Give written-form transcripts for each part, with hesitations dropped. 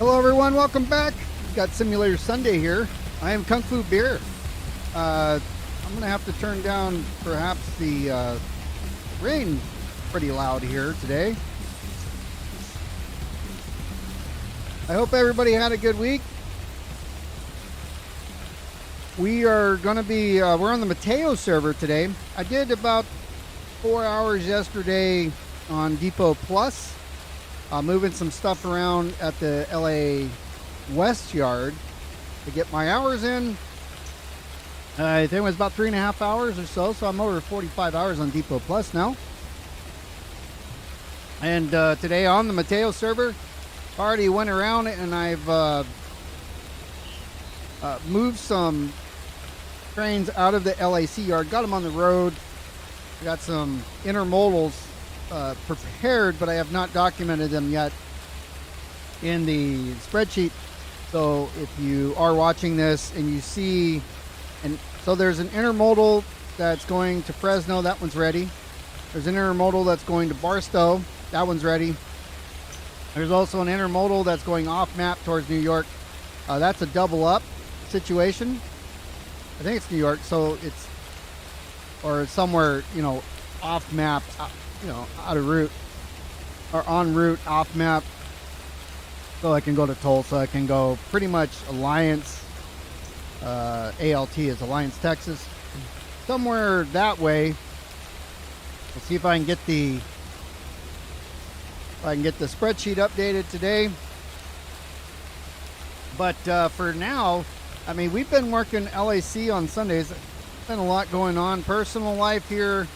Hello everyone, welcome back. We've got Simulator Sunday here. I am Kung Fu Beer. I'm going to have to turn down perhaps the rain pretty loud here today. I hope everybody had a good week. We are going to be, we're on the Mateo server today. I did about 4 hours yesterday on depotplus. Moving some stuff around at the LA West Yard to get my hours in. I think it was about 3.5 hours or so, so I'm over 45 hours on depotplus now. And today on the Mateo server, already went around and I've moved some trains out of the LAJ C yard, got them on the road. I got some intermodals prepared, but I have not documented them yet in the spreadsheet. So if you are watching this and you see, and so there's an intermodal that's going to Fresno, that one's ready. There's an intermodal that's going to Barstow, that one's ready. There's also an intermodal that's going off map towards New York. That's a double up situation. I think it's New York, so it's, or somewhere, you know, off map, you know, out of route or en route, off map, so I can go to Tulsa. I can go pretty much Alliance, ALT is Alliance, Texas, somewhere that way. We'll see if I can get the spreadsheet updated today. But for now, I mean, we've been working LAC on Sundays. There's been a lot going on, personal life here.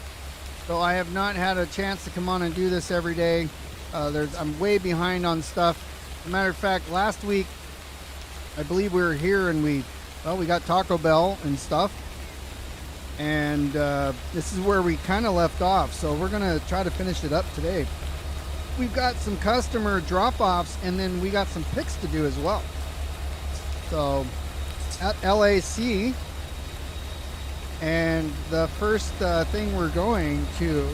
So I have not had a chance to come on and do this every day. I'm way behind on stuff. As a matter of fact, last week, I believe we were here and we got Taco Bell and stuff. And this is where we kind of left off. So we're gonna try to finish it up today. We've got some customer drop-offs and then we got some picks to do as well. So at LAC, and the first thing we're going to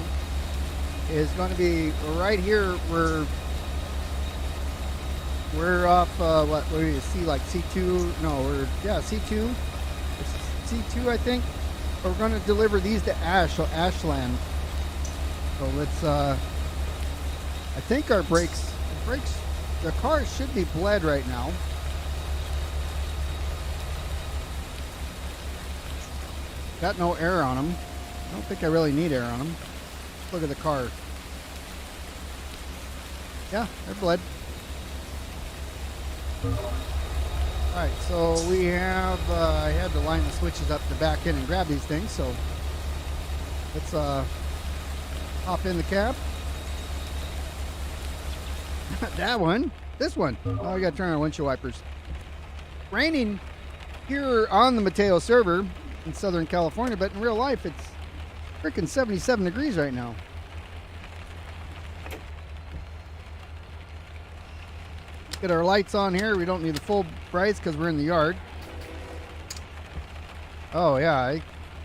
is going to be right here. We're off what do you see, like C2? No, C2. It's C2, I think. But we're going to deliver these to Ashland. So let's. I think our brakes. The car should be bled right now. Got no air on them. I don't think I really need air on them. Look at the car. Yeah, they're bled. Alright, so we have, I had to line the switches up to back in and grab these things, so let's hop in the cab. That one. This one. Oh, I gotta turn on windshield wipers. Raining here on the Mateo server in Southern California, but in real life it's freaking 77 degrees right now. Get our lights on here. We don't need the full brights because we're in the yard. Oh yeah,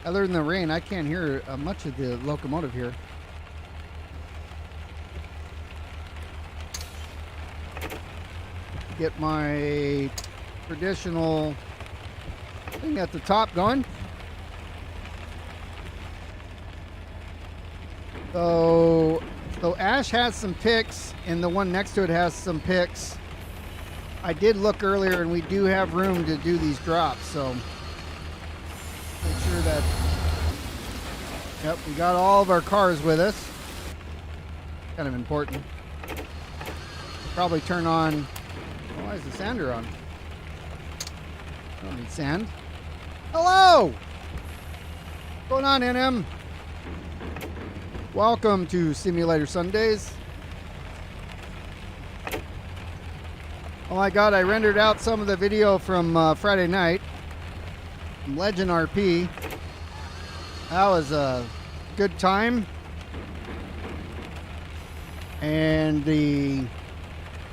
other than the rain, I can't hear much of the locomotive here. Get my traditional thing at the top going. So Ash has some picks, and the one next to it has some picks. I did look earlier, and we do have room to do these drops, so make sure that, yep, we got all of our cars with us. Kind of important. Probably turn on, why is the sander on? I don't need sand. Hello! What's going on, NM? Welcome to Simulator Sundays. Oh my god, I rendered out some of the video from Friday night from Legend RP. That was a good time. And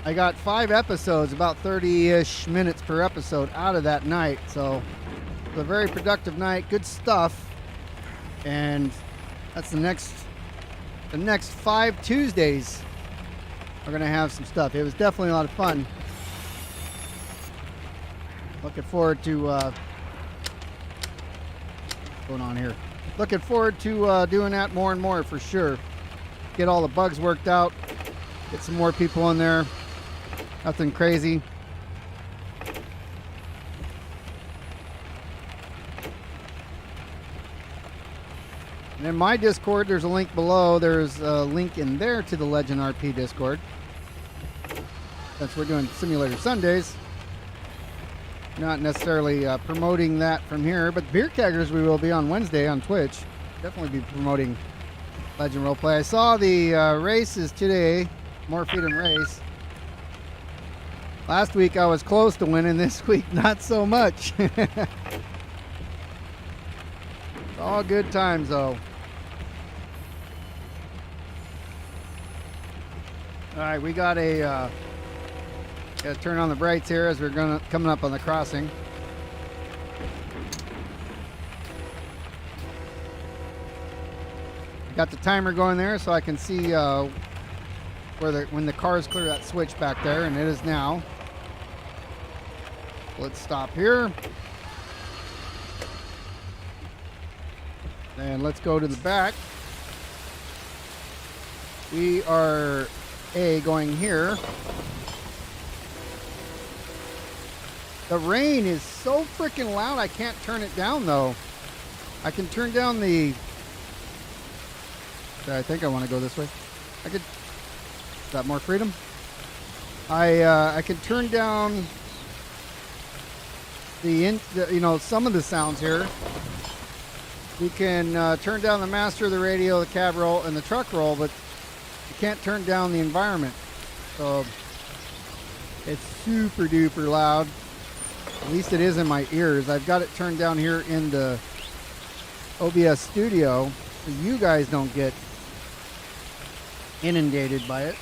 I got 5 episodes, about 30-ish minutes per episode out of that night. So it was a very productive night, good stuff. And that's the next 5 Tuesdays we're gonna have some stuff. It was definitely a lot of fun. Looking forward to what's going on here. Looking forward to doing that more and more for sure. Get all the bugs worked out. Get some more people in there. Nothing crazy. And in my Discord, there's a link below. There's a link in there to the Legend RP Discord. Since we're doing Simulator Sundays. Not necessarily promoting that from here, but Beer Keggers we will be on Wednesday on Twitch. Definitely be promoting Legend Roleplay. I saw the races today, More Freedom Race. Last week I was close to winning, this week not so much. All good times though. Alright, we got a gotta turn on the brights here as we're coming up on the crossing. Got the timer going there so I can see when the cars clear that switch back there, and it is now. Let's stop here. And let's go to the back. We are going here. The rain is so freaking loud I can't turn it down though. I can turn down the... I think I want to go this way. I could... Is that more freedom? I can turn down some of the sounds here. You can turn down the master, the radio, the cab roll, and the truck roll, but you can't turn down the environment. So it's super duper loud. At least it is in my ears. I've got it turned down here in the OBS studio so you guys don't get inundated by it.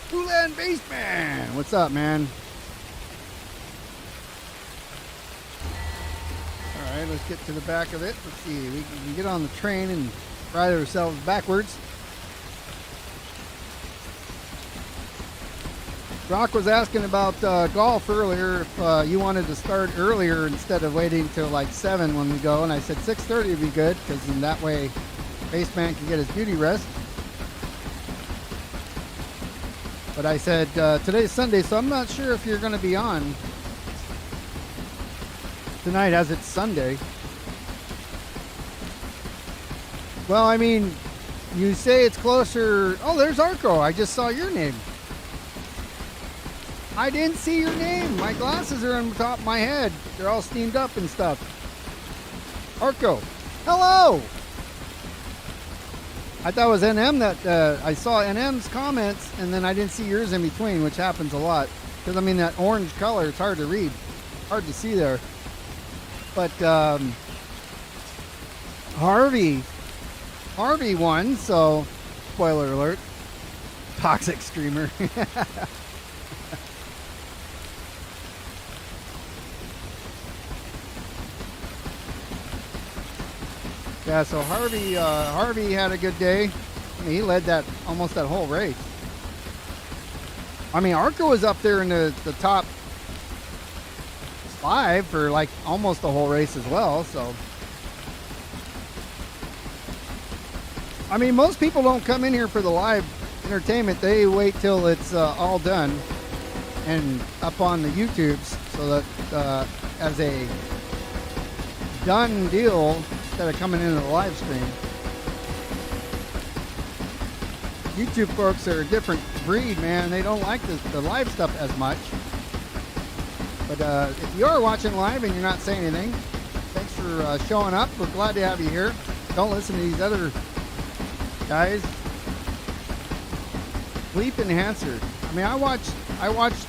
Hoolan Baseman! What's up, man? Alright, let's get to the back of it. Let's see. We can get on the train and ride ourselves backwards. Brock was asking about golf earlier, if you wanted to start earlier instead of waiting till like 7 when we go, and I said 6:30 would be good, because in that way Baseman can get his beauty rest. But I said today's Sunday, so I'm not sure if you're going to be on tonight as it's Sunday. Well, I mean, you say it's closer. Oh, there's Arco. I just saw your name. I didn't see your name. My glasses are on the top of my head. They're all steamed up and stuff. Arco. Hello. I thought it was NM that I saw NM's comments, and then I didn't see yours in between, which happens a lot. Because, I mean, that orange color, it's hard to read. Hard to see there. But Harvey won, so spoiler alert. Toxic streamer. Yeah, so Harvey had a good day. I mean, he led almost that whole race. I mean, Arco was up there in the top 5 for like almost the whole race as well. So, I mean, most people don't come in here for the live entertainment. They wait till it's all done and up on the YouTubes, so that as a done deal, instead of coming into the live stream. YouTube folks are a different breed, man. They don't like the live stuff as much. But if you are watching live and you're not saying anything, thanks for showing up. We're glad to have you here. Don't listen to these other guys. Sleep enhancer. I mean, I watched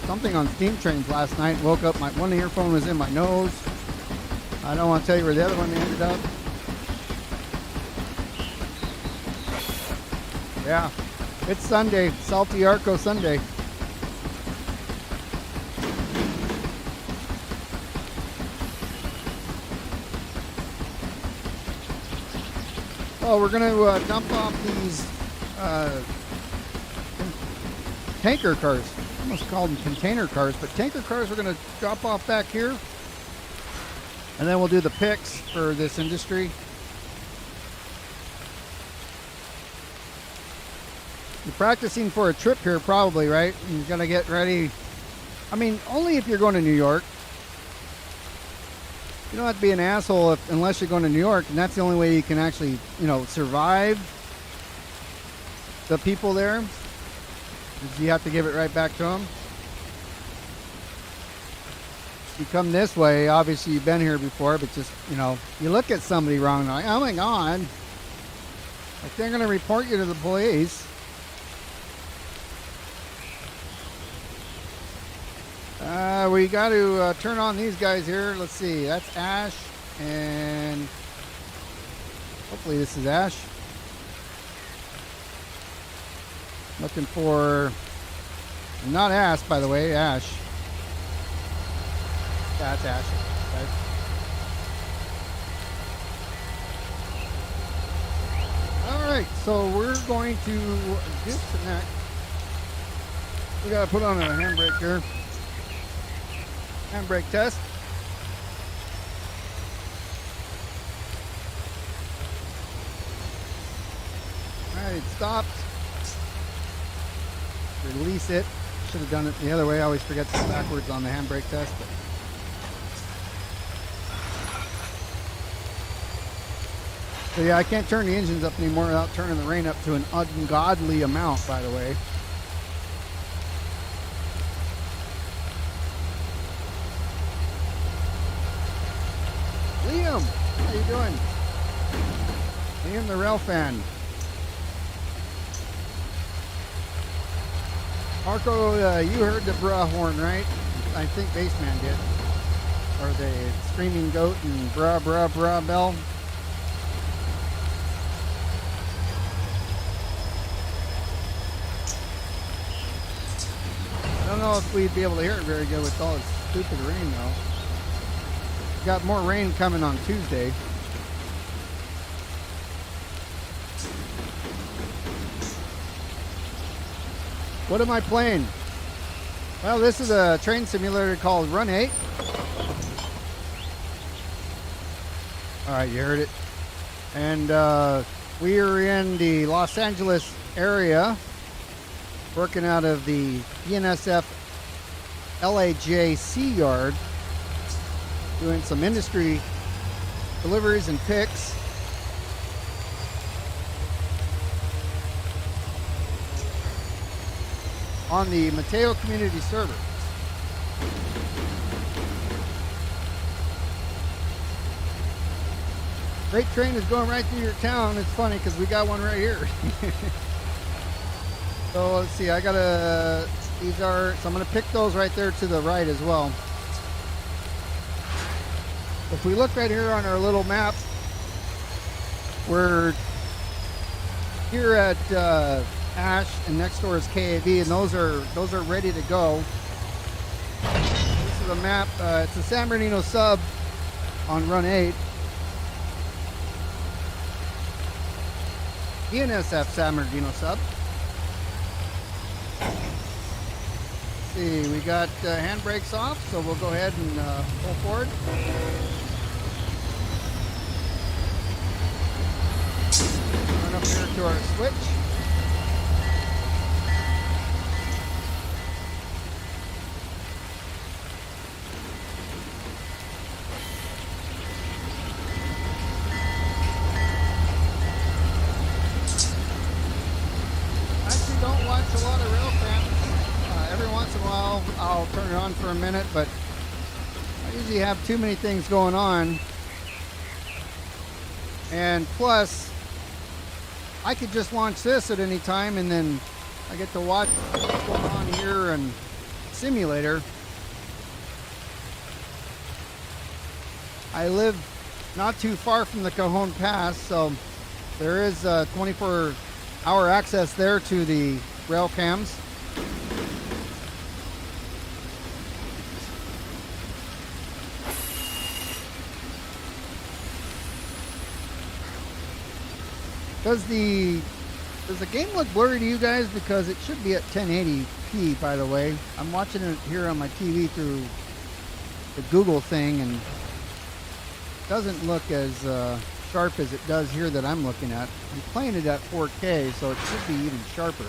something on Steam Trains last night. Woke up, one earphone was in my nose. I don't want to tell you where the other one ended up. Yeah, it's Sunday, Salty Arco Sunday. Oh, we're going to dump off these tanker cars. almost call them container cars, but tanker cars are going to drop off back here. And then we'll do the picks for this industry. You're practicing for a trip here probably, right? You're going to get ready. I mean, only if you're going to New York. You don't have to be an asshole unless you're going to New York, and that's the only way you can actually, you know, survive the people there. Is you have to give it right back to them. You come this way, obviously you've been here before, but just, you know, you look at somebody wrong, like, oh my God, like they're going to report you to the police. We got to turn on these guys here. Let's see, that's Ash, and hopefully this is Ash. Looking for, not Ash, by the way, Ash. That's Ash. Okay. Alright, so we're going to disconnect. We got to put on a handbrake here. Handbrake test. Alright, it stopped. Release it. Should have done it the other way. I always forget to go backwards on the handbrake test. But so yeah, I can't turn the engines up anymore without turning the rain up to an ungodly amount, by the way. Liam, how you doing? Liam the rail fan. Marco, you heard the brah horn, right? I think Bassman did. Or the screaming goat and brah brah brah bell. I don't know if we'd be able to hear it very good with all this stupid rain though. Got more rain coming on Tuesday. What am I playing? Well, this is a train simulator called Run8. Alright, you heard it. And we are in the Los Angeles area, working out of the BNSF LAJ C yard, doing some industry deliveries and picks. On the Mateo Community server. Freight train is going right through your town. It's funny because we got one right here. So let's see, I gotta, these are, so I'm gonna pick those right there to the right as well. If we look right here on our little map, we're here at Ash, and next door is KAV, and those are ready to go. This is a map. It's a San Bernardino sub on Run8. BNSF San Bernardino sub. Let's see, we got handbrakes off, so we'll go ahead and pull forward. Run up here to our switch. I'll turn it on for a minute, but I usually have too many things going on. And plus, I could just launch this at any time, and then I get to watch what's going on here and simulator. I live not too far from the Cajon Pass, so there is 24-hour access there to the rail cams. Because the Does the game look blurry to you guys? Because it should be at 1080p, by the way. I'm watching it here on my TV through the Google thing, and it doesn't look as sharp as it does here that I'm looking at. I'm playing it at 4K, so it should be even sharper.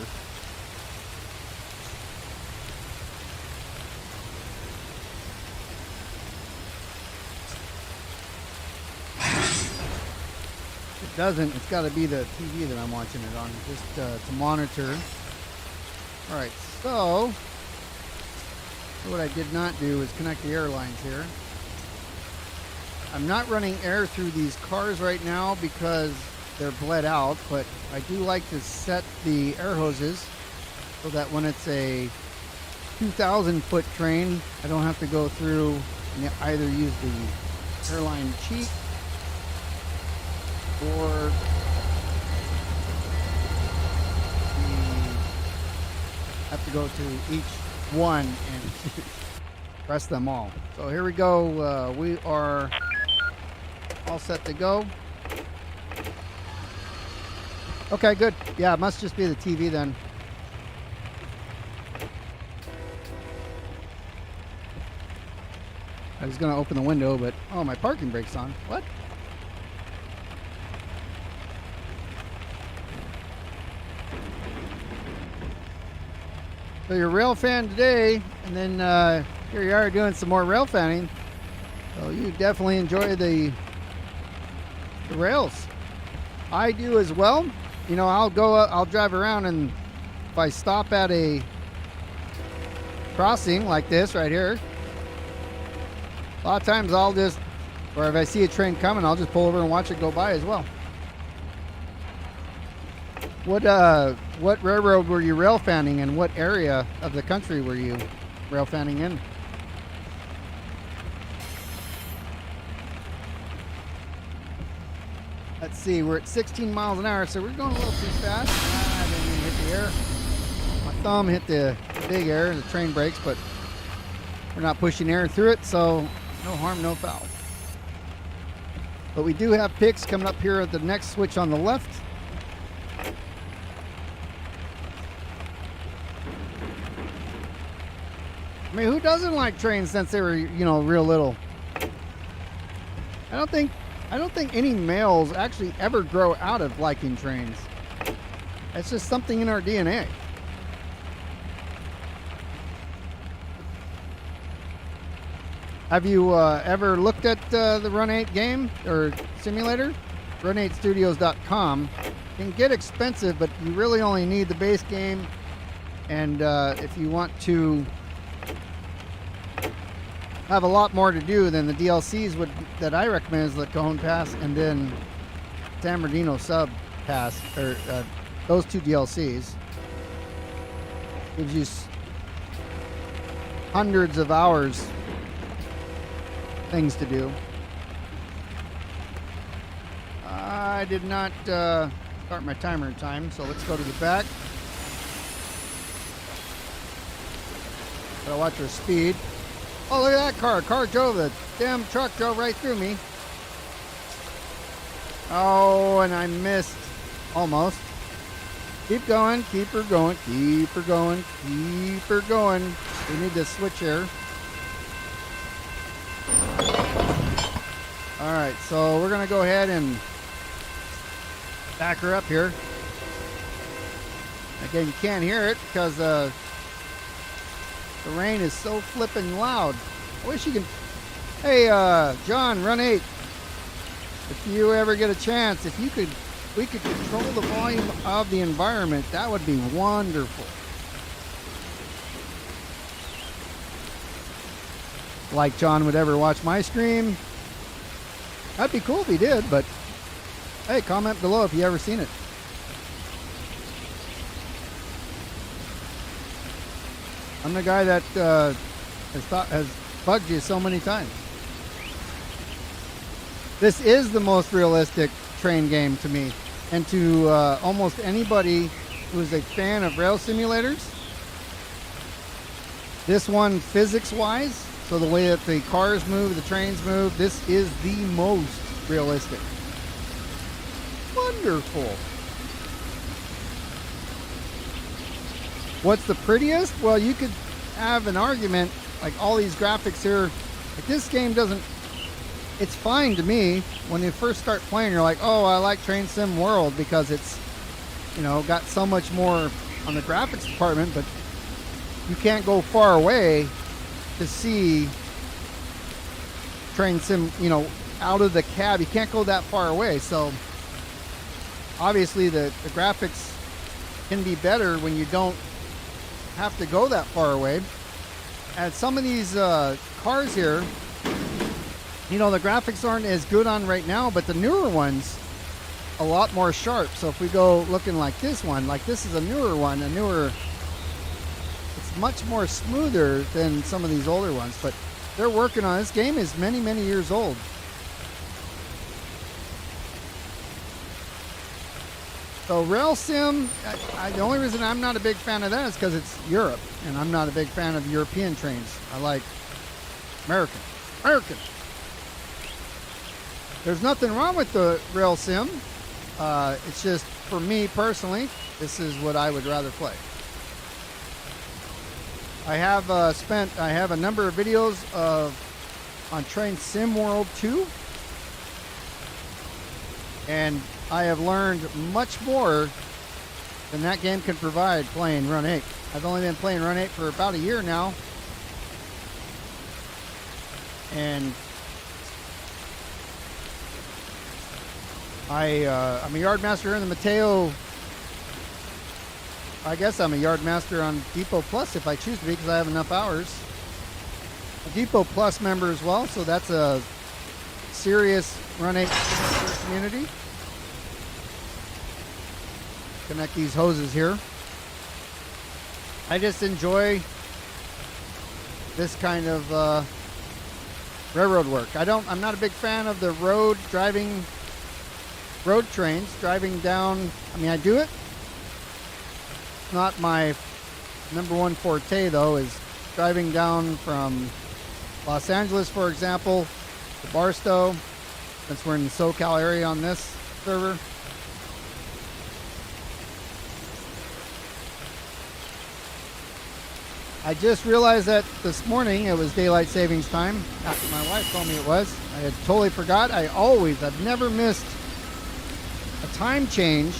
Doesn't, it's got to be the TV that I'm watching it on, just to monitor. All right, so what I did not do is connect the air lines here. I'm not running air through these cars right now because they're bled out, but I do like to set the air hoses so that when it's a 2,000 foot train, I don't have to go through and either use the airline cheat or have to go to each one and press them all. So here we go. We are all set to go. Okay, good. Yeah, it must just be the TV then. I was going to open the window, but oh, my parking brake's on. What? So you're a rail fan today, and then here you are doing some more rail fanning. So you definitely enjoy the rails. I do as well. You know, I'll drive around, and if I stop at a crossing like this right here, a lot of times I'll just, or if I see a train coming, I'll just pull over and watch it go by as well. What railroad were you rail fanning, and what area of the country were you rail fanning in? Let's see, we're at 16 miles an hour, so we're going a little too fast. I didn't even hit the air. My thumb hit the big air, the train brakes, but we're not pushing air through it, so no harm, no foul. But we do have picks coming up here at the next switch on the left. I mean, who doesn't like trains since they were, you know, real little? I don't think any males actually ever grow out of liking trains. It's just something in our DNA. Have you ever looked at the Run8 game or simulator? Run8studios.com. It can get expensive, but you really only need the base game. And if you want to have a lot more to do than the DLCs that I recommend is the Cajon Pass and then San Bernardino Sub Pass, or those two DLCs. Gives you hundreds of hours things to do. I did not start my timer in time, so let's go to the back. Gotta watch our speed. Oh, look at that car. Car drove, the damn truck drove right through me. Oh, and I missed. Almost. Keep going, keep her going, keep her going, keep her going. We need to switch here. Alright, so we're going to go ahead and back her up here. Again, you can't hear it because the rain is so flipping loud. I wish you can. Hey, John, Run8. If you ever get a chance, if we could control the volume of the environment, that would be wonderful. Like John would ever watch my stream. That'd be cool if he did, but hey, comment below if you ever seen it. I'm the guy that has bugged you so many times. This is the most realistic train game to me, and to almost anybody who is a fan of rail simulators. This one, physics-wise, so the way that the cars move, the trains move, this is the most realistic. Wonderful. What's the prettiest? Well, you could have an argument, like all these graphics here. Like this game doesn't, it's fine to me. When you first start playing, you're like, oh, I like Train Sim World because it's, you know, got so much more on the graphics department, but you can't go far away to see Train Sim, you know, out of the cab. You can't go that far away. So obviously the graphics can be better when you don't have to go that far away. And some of these cars here, you know, the graphics aren't as good on right now, but the newer ones, a lot more sharp. So if we go looking like this one, like this is a newer one, it's much more smoother than some of these older ones, but they're working on this. Game is many, many years old. So Rail Sim, the only reason I'm not a big fan of that is because it's Europe, and I'm not a big fan of European trains. I like American. There's nothing wrong with the Rail Sim. It's just, for me personally, this is what I would rather play. I have a number of videos on Train Sim World 2, and I have learned much more than that game can provide playing Run 8. I've only been playing Run 8 for about a year now, and I'm a yard master here in the Mateo. I guess I'm a yard master on depotplus if I choose to be, because I have enough hours. A depotplus member as well, so that's a serious Run 8 community. Connect these hoses here. I just enjoy this kind of railroad work. I'm not a big fan of the road trains driving down. I mean, I do it. Not my number one forte though, is driving down from Los Angeles, for example, to Barstow, since we're in the SoCal area on this server. I just realized that this morning it was daylight savings time after my wife told me it was. I had totally forgot. I've never missed a time change.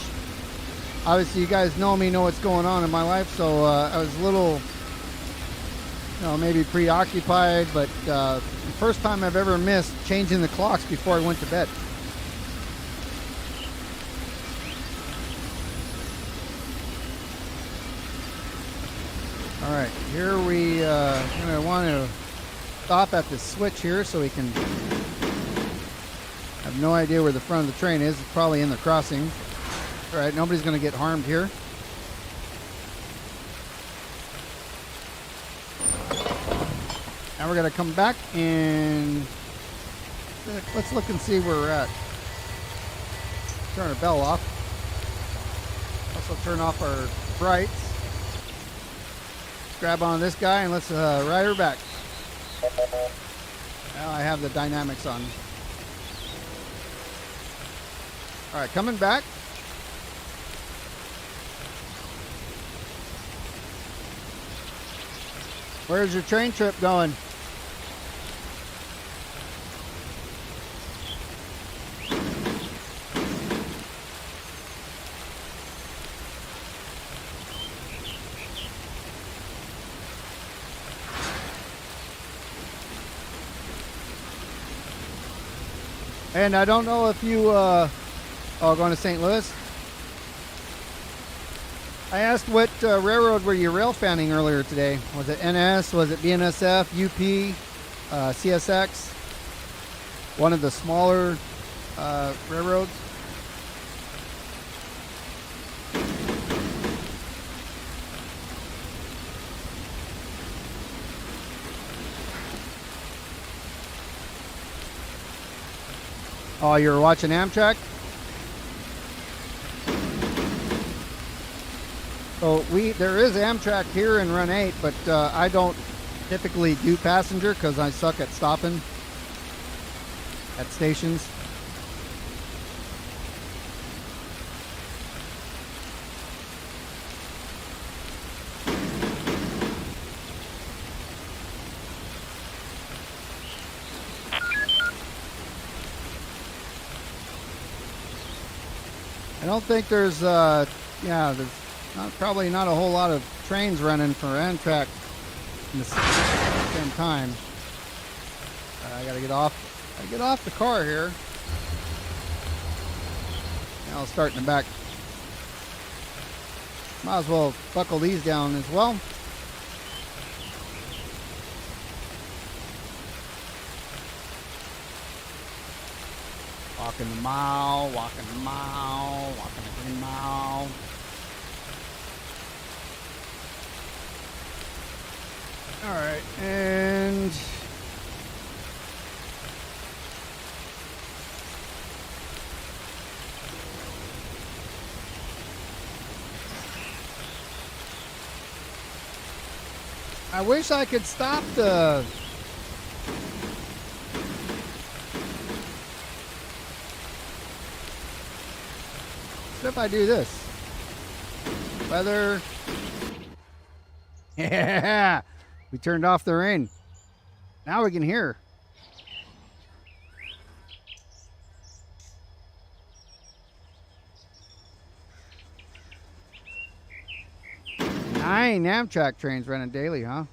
Obviously, you guys know me, know what's going on in my life, so I was a little, you know, maybe preoccupied, but the first time I've ever missed changing the clocks before I went to bed. All right, here we're gonna want to stop at this switch here so we can. I have no idea where the front of the train is. It's probably in the crossing. All right, nobody's going to get harmed here. Now we're going to come back and let's look and see where we're at. Turn our bell off. Also turn off our brights. Grab on this guy and let's ride her back. Now I have the dynamics on. All right, coming back. Where's your train trip going? And I don't know if you going to St. Louis. I asked what railroad were you rail fanning earlier today? Was it NS? Was it BNSF? UP? CSX? One of the smaller railroads? Oh, you were watching Amtrak? So there is Amtrak here in Run 8, but I don't typically do passenger because I suck at stopping at stations. don't think there's, yeah, there's probably not a whole lot of trains running for Amtrak in the same time. I gotta get off. Gotta get off the car here. Now I'll start in the back. Might as well buckle these down as well. Walking the mile, walking the mile, walking the green mile. All right, and I wish I could stop the what if I do this? Weather. Yeah. We turned off the rain. Now we can hear. Nine Amtrak trains running daily, huh?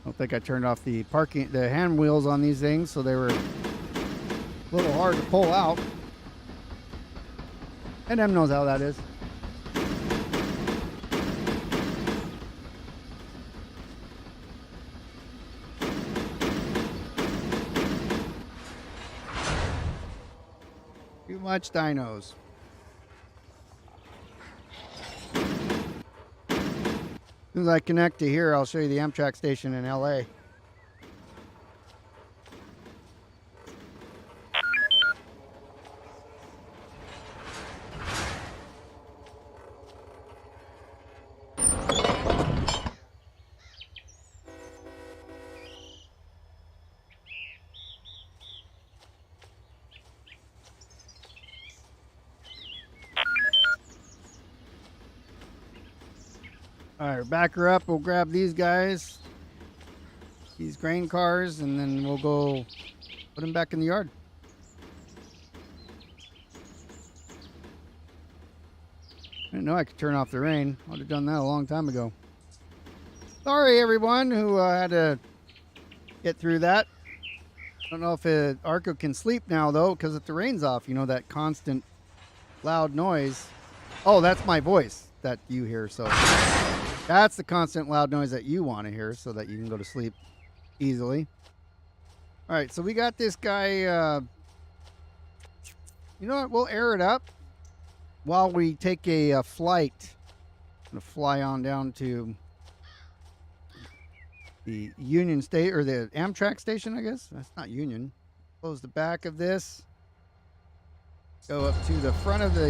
Don't think I turned off the hand wheels on these things, so they were a little hard to pull out. And M knows how that is. Too much dinos. As soon as I connect to here, I'll show you the Amtrak station in LA. All right, back her up. We'll grab these guys, these grain cars, and then we'll go put them back in the yard. I didn't know I could turn off the rain. I would have done that a long time ago. Sorry, everyone who had to get through that. I don't know if Arco can sleep now, though, because if the rain's off, you know, that constant loud noise. Oh, that's my voice that you hear, so... That's the constant loud noise that you want to hear so that you can go to sleep easily. All right, so we got this guy. You know what? We'll air it up while we take a flight. I'm going to fly on down to the Union State, or the Amtrak station, I guess. That's not Union. Close the back of this. Go up to the front of the...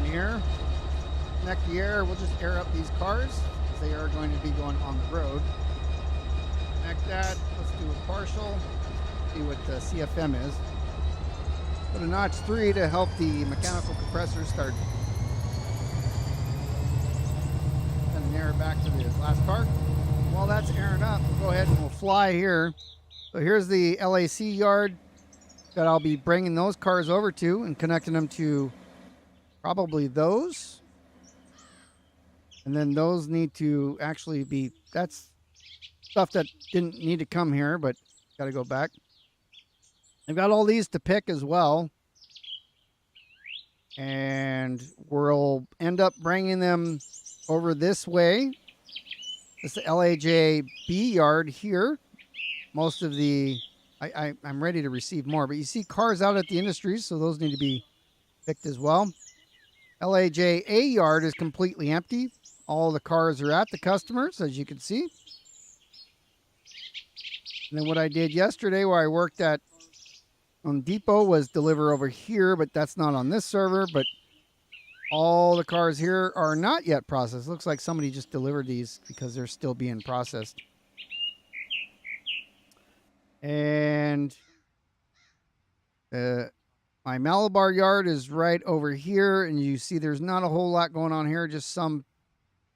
here, connect the air. We'll just air up these cars because they are going to be going on the road. Connect that. Let's do a partial. See what the CFM is. Put a notch 3 to help the mechanical compressor start. Send the air back to the last car. While that's airing up, we'll go ahead and we'll fly here. So here's the LAC yard that I'll be bringing those cars over to and connecting them to probably those. And then those need to actually be, that's stuff that didn't need to come here, but got to go back. I've got all these to pick as well. And we'll end up bringing them over this way. This is the LAJ B yard here. Most of the, I'm ready to receive more, but you see cars out at the industries, so those need to be picked as well. LAJ A yard is completely empty. All the cars are at the customers, as you can see. And then what I did yesterday, where I worked at on Depot, was deliver over here, but that's not on this server. But all the cars here are not yet processed. Looks like somebody just delivered these because they're still being processed. And my Malabar yard is right over here, and you see there's not a whole lot going on here, just some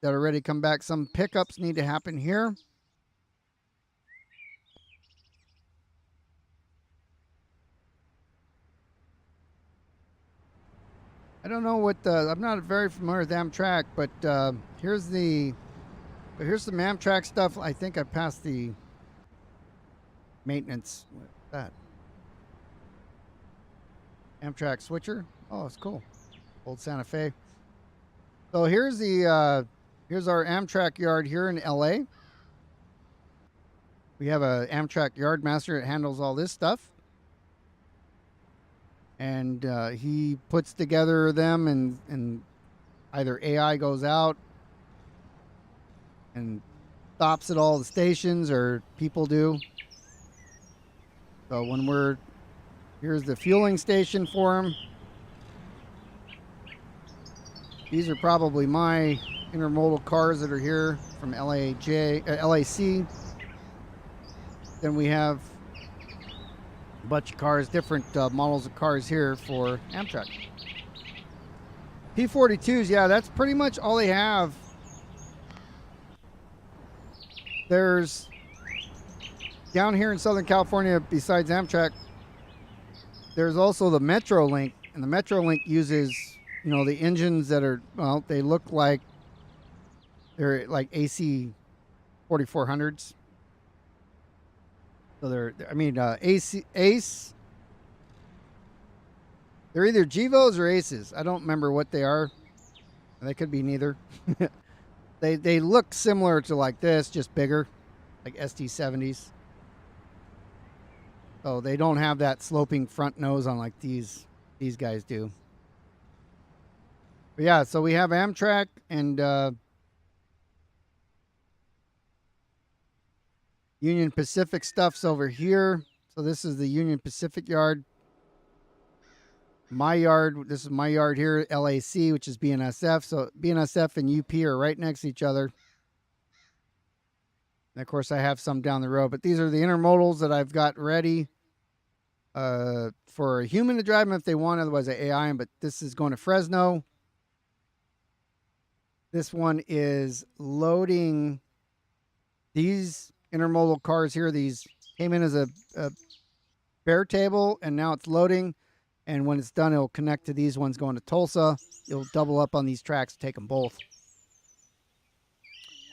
that are ready to come back. Some pickups need to happen here. I don't know what I'm not very familiar with Amtrak, but here's some Amtrak stuff. I think I passed the maintenance. What's that? Amtrak switcher. Oh, it's cool. Old Santa Fe. So here's our Amtrak yard here in LA. We have a Amtrak yard master that handles all this stuff. And he puts together them, and either AI goes out and stops at all the stations, or people do. So when here's the fueling station for him. These are probably my intermodal cars that are here from LAJ C. Then we have a bunch of cars, different models of cars here for Amtrak. P42s, yeah, that's pretty much all they have. There's, down here in Southern California, besides Amtrak, there's also the Metrolink, and the Metrolink uses, the engines that are, well, they look like they're like AC 4400s. So they're Ace. They're either Gevos or Aces. I don't remember what they are. They could be neither. They look similar to like this, just bigger, like ST70s. So they don't have that sloping front nose on like these guys do. But yeah, so we have Amtrak and Union Pacific stuff's over here. So this is the Union Pacific yard. My yard, this is my yard here, LAC, which is BNSF. So BNSF and UP are right next to each other. And of course, I have some down the road. But these are the intermodals that I've got ready for a human to drive them if they want. Otherwise, I AI them. But this is going to Fresno. This one is loading these intermodal cars here. These came in as a bare table, and now it's loading. And when it's done, it'll connect to these ones going to Tulsa. You'll double up on these tracks, take them both.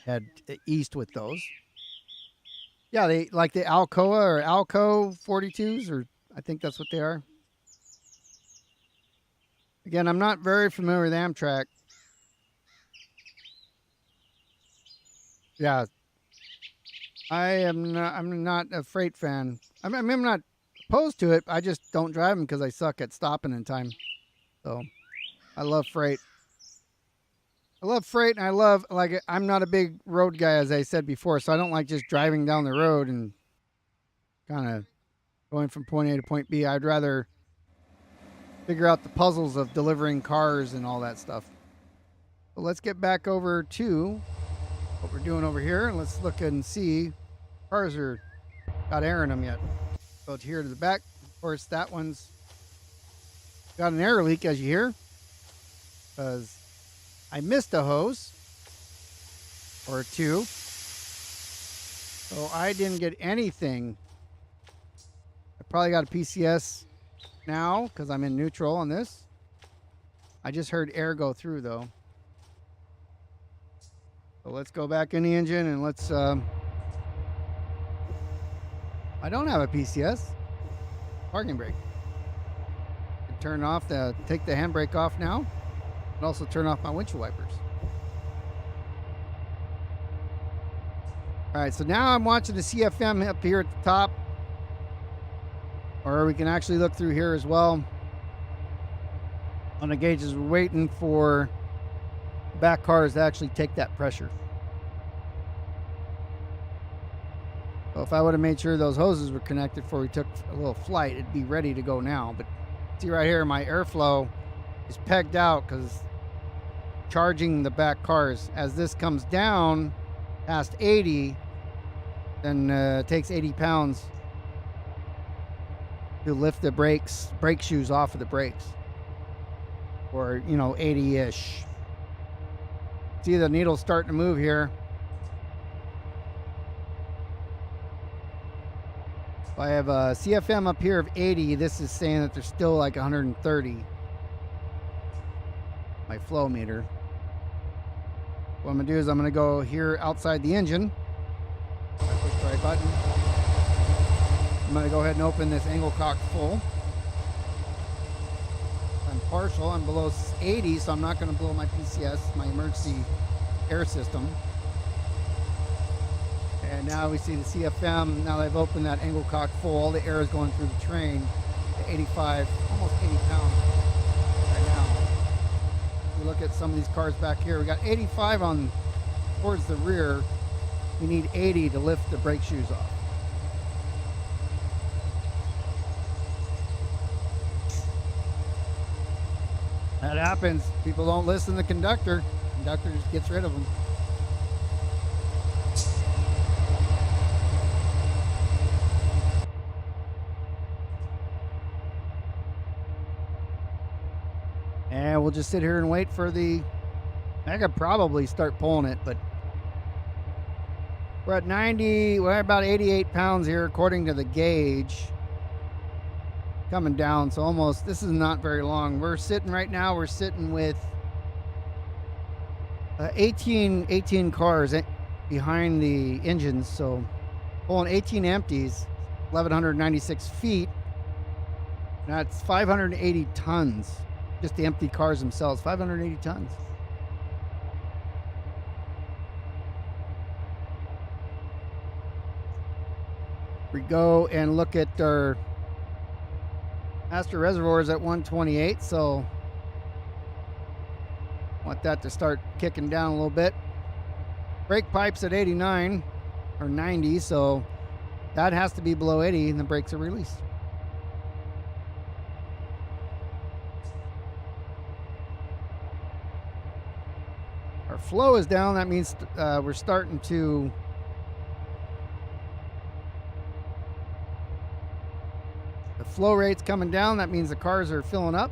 Head east with those. Yeah, they like the Alcoa or Alco 42s, or I think that's what they are. Again, I'm not very familiar with Amtrak. Yeah. I'm not a freight fan. I'm not opposed to it. I just don't drive them because I suck at stopping in time. So I love freight. And I'm not a big road guy, as I said before, so I don't like just driving down the road and kind of going from point A to point B. I'd rather figure out the puzzles of delivering cars and all that stuff. So let's get back over to what we're doing over here, and let's look and see. Cars are got air in them yet. Go to here to the back. Of course, that one's got an air leak, as you hear, because I missed a hose or two. So I didn't get anything. I probably got a PCS now because I'm in neutral on this. I just heard air go through, though. So let's go back in the engine and let's... I don't have a PCS. Parking brake. Turn off take the handbrake off now. And also turn off my windshield wipers. All right, so now I'm watching the CFM up here at the top. Or we can actually look through here as well. On the gauges, we're waiting for back cars to actually take that pressure. So if I would have made sure those hoses were connected before we took a little flight, it'd be ready to go now. But see right here, my airflow is pegged out because charging the back cars. As this comes down past 80, then it takes 80 pounds to lift the brake shoes off of the brakes. Or, 80-ish. See the needle's starting to move here. I have a CFM up here of 80. This is saying that there's still like 130. my flow meter. What I'm gonna do is I'm gonna go here outside the engine. I push the right button. I'm gonna go ahead and open this angle cock full. I'm partial, I'm below 80, so I'm not gonna blow my PCS, my emergency air system. And now we see the CFM. Now that I've opened that angle cock full, all the air is going through the train to 85, almost 80 pounds right now. We look at some of these cars back here. We got 85 on towards the rear. We need 80 to lift the brake shoes off. That happens. People don't listen to the conductor. Conductor just gets rid of them. And we'll just sit here and wait for the... I could probably start pulling it, but we're at 90, we're at about 88 pounds here according to the gauge. Coming down, so almost, this is not very long. We're sitting right now, we're sitting with 18 cars behind the engines, so pulling 18 empties, 1,196 feet. That's 580 tons. Just the empty cars themselves, 580 tons. We go and look at our master reservoirs at 128, so want that to start kicking down a little bit. Brake pipes at 89 or 90, so that has to be below 80 and the brakes are released. Our flow is down. That means we're starting to the flow rate's coming down. That means the cars are filling up.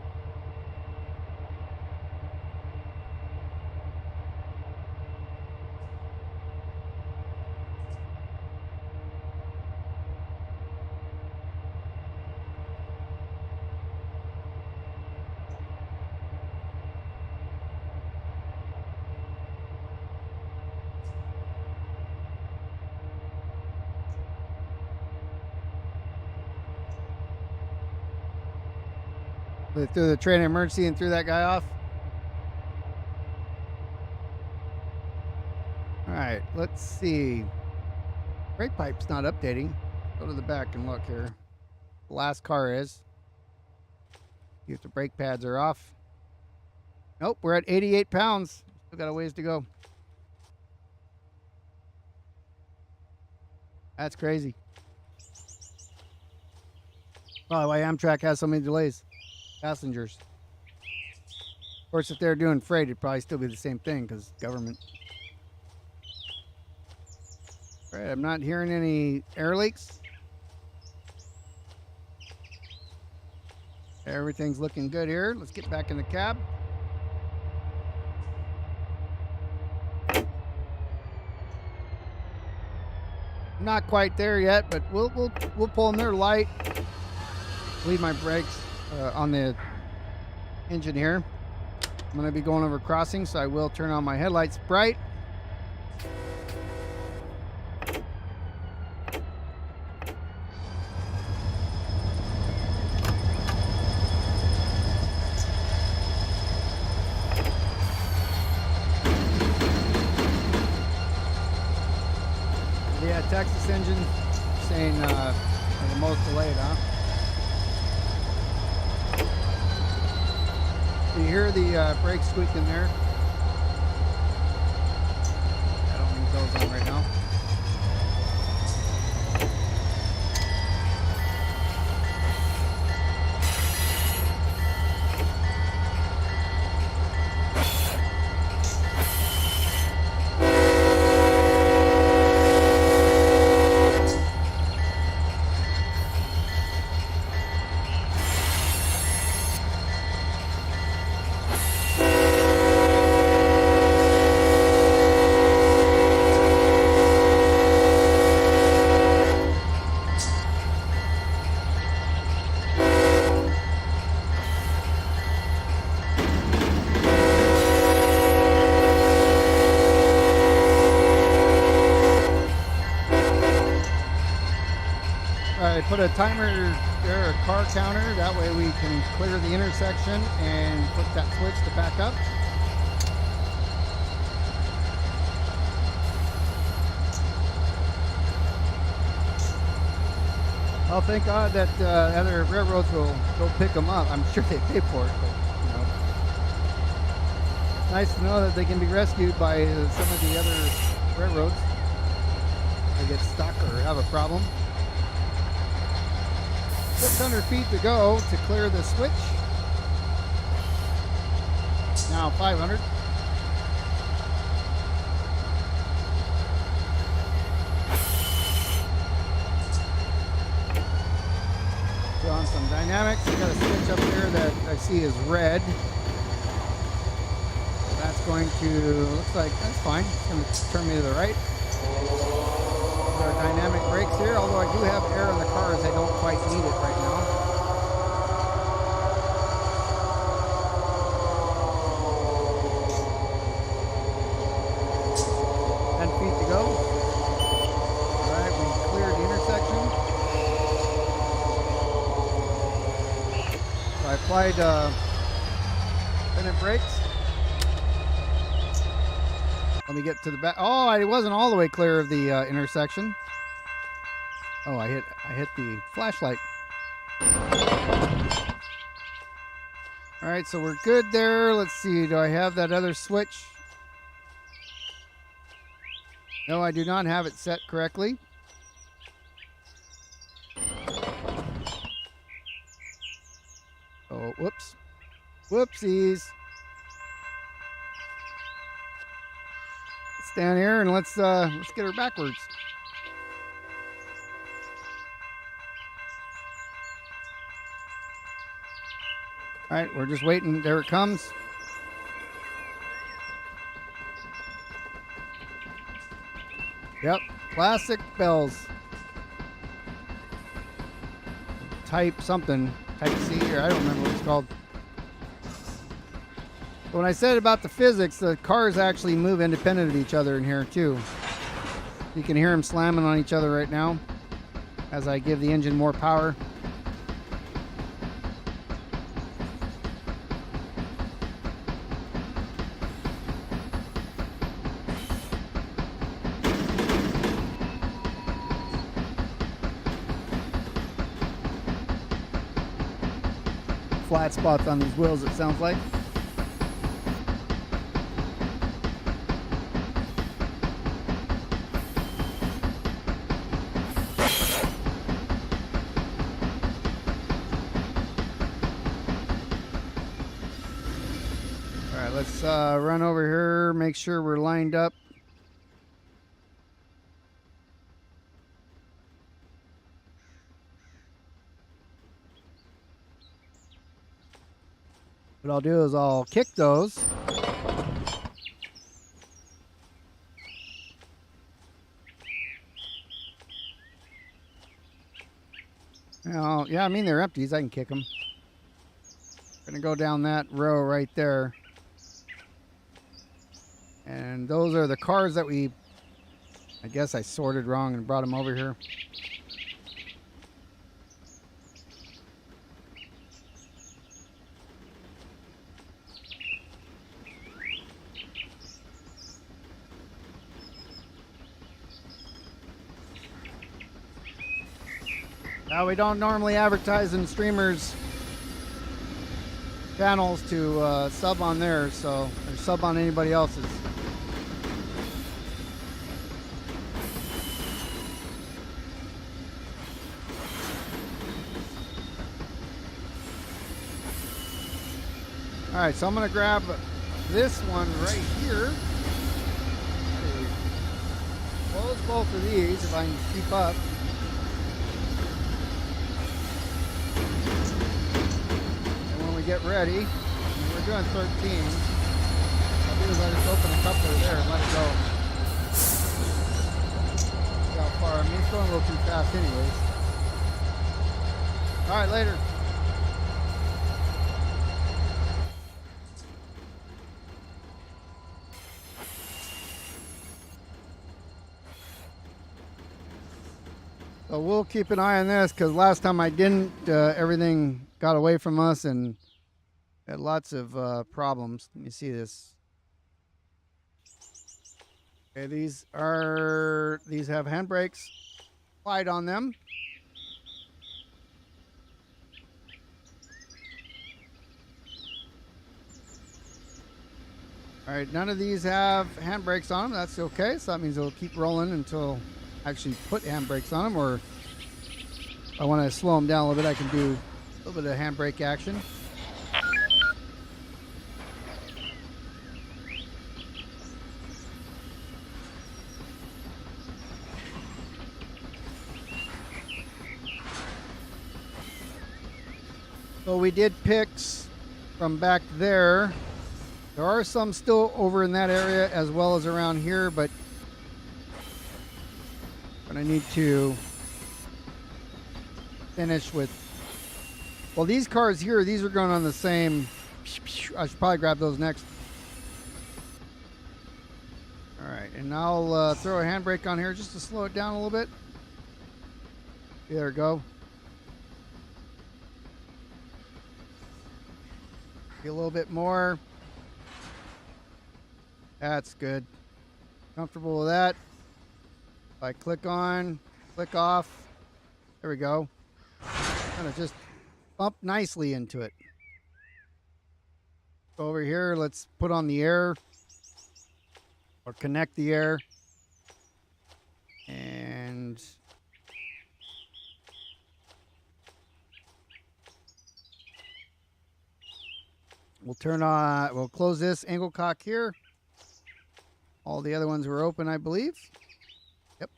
Through the train emergency and threw that guy off. All right, let's see. Brake pipe's not updating. Go to the back and look here. The last car is. See if the brake pads are off. Nope, we're at 88 pounds. Still got a ways to go. That's crazy. Probably why Amtrak has so many delays. Passengers. Of course, if they're doing freight, it'd probably still be the same thing because government. All right, I'm not hearing any air leaks. Everything's looking good here. Let's get back in the cab. Not quite there yet, but we'll pull in there light. Leave my brakes on the engine here. I'm going to be going over crossing, so I will turn on my headlights bright. Yeah, Texas engine saying the most delayed, huh? You hear the brakes squeaking there? I don't need those on right now. put a timer there, a car counter. That way we can clear the intersection and put that switch to back up. Well, thank God that other railroads will go pick them up. I'm sure they pay for it, but you know, nice to know that they can be rescued by some of the other railroads. They get stuck or have a problem. 600 feet to go to clear the switch. Now 500. So on some dynamics, I got a switch up here that I see is red. That's going to, looks like that's fine. It's going to turn me to the right. Our dynamic brakes here, although I do have air in the cars, I don't quite need it right now. Feet to go. All right, we cleared the intersection. So I applied pennant brakes. Let me get to the back. Oh, I wasn't all the way clear of the intersection. Oh, I hit the flashlight. All right, so we're good there. Let's see. Do I have that other switch? No, I do not have it set correctly. Oh, whoops. Whoopsies. Let's stand here and let's get her backwards. All right, we're just waiting. There it comes. Yep, classic bells. Type something, type C, or I don't remember what it's called. But when I said about the physics, the cars actually move independent of each other in here too. You can hear them slamming on each other right now as I give the engine more power. Flat spots on these wheels, it sounds like. All right, let's run over here, make sure we're lined up. What I'll do is I'll kick those. Now, yeah, I mean, they're empties. I can kick them. Gonna go down that row right there. And those are the cars that I guess I sorted wrong and brought them over here. Now, we don't normally advertise in streamers channels to sub on theirs, so or sub on anybody else's. All right, so I'm going to grab this one right here. Close both of these if I can keep up. Get ready. We're doing 13. What I'll do is I just open a coupler there and let it go. See how far. I mean, it's going a little too fast anyways. All right, later. So So we'll keep an eye on this because last time I didn't, everything got away from us and had lots of problems. Let me see this. Okay, these have handbrakes applied on them. All right, none of these have handbrakes on them. That's okay. So that means it'll keep rolling until I actually put handbrakes on them, or if I want to slow them down a little bit, I can do a little bit of handbrake action. So we did picks from back there. There are some still over in that area as well as around here, but I need to finish with, well, these cars here, these are going on the same. I should probably grab those next. All right, and I'll throw a handbrake on here just to slow it down a little bit. There we go. Get a little bit more. That's good. Comfortable with that. If I click on, click off, there we go. Kind of just bump nicely into it. Over here, let's put on the air or connect the air. And we'll turn on, we'll close this angle cock here. All the other ones were open, I believe. Yep.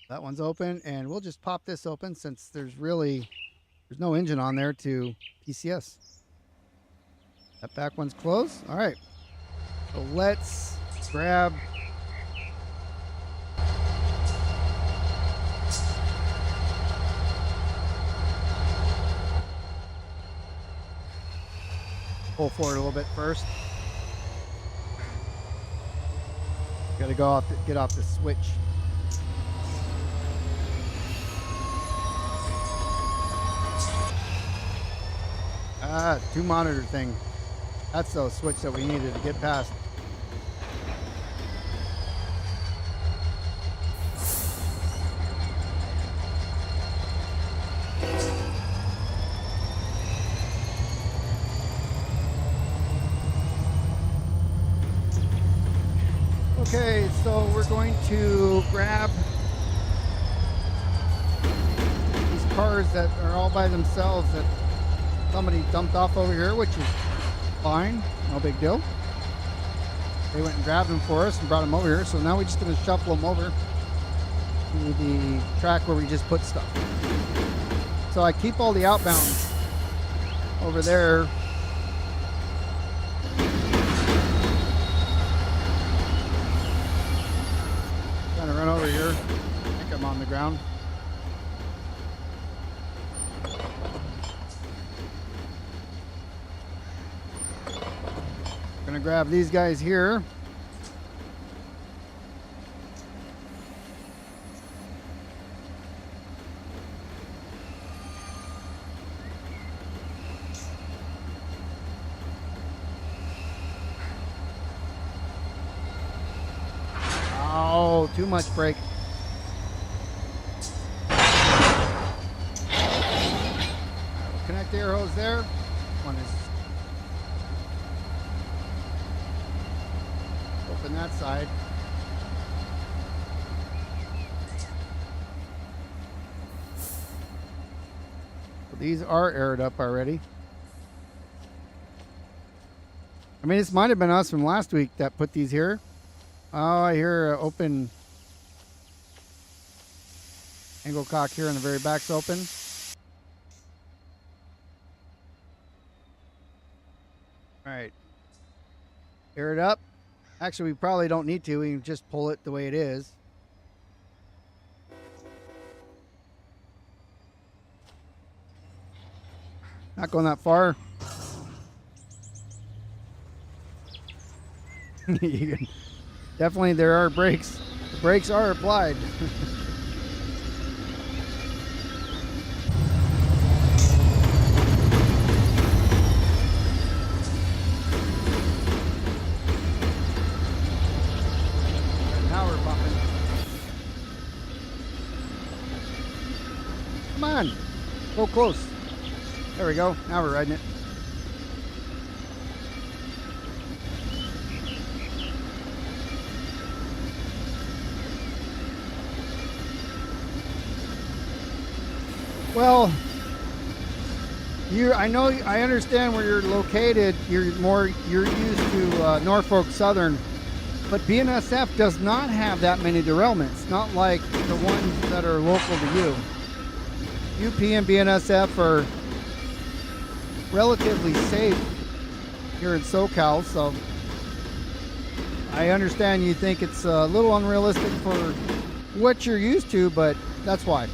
That one's open, and we'll just pop this open since there's no engine on there to PCS. That back one's closed. All right. So let's grab pull forward a little bit first. Got to go off, get off the switch. Two monitor thing. That's the switch that we needed to get past. Okay, so we're going to grab these cars that are all by themselves that somebody dumped off over here, which is fine, no big deal. They went and grabbed them for us and brought them over here, so now we're just going to shuffle them over to the track where we just put stuff. So I keep all the outbounds over there. Run over here. I think I'm on the ground. Gonna grab these guys here. Oh, too much brake. We'll connect the air hose there. One is open that side. So these are aired up already. I mean, this might have been us from last week that put these here. Oh, I hear open angle cock here in the very back's open. All right. Air it up. Actually, we probably don't need to. We can just pull it the way it is. Not going that far. Definitely there are brakes. The brakes are applied. Now we're bumping. Come on. Go close. There we go. Now we're riding it. Well, I understand where you're located. You're used to Norfolk Southern, but BNSF does not have that many derailments. Not like the ones that are local to you. UP and BNSF are relatively safe here in SoCal, so I understand you think it's a little unrealistic for what you're used to, but that's why.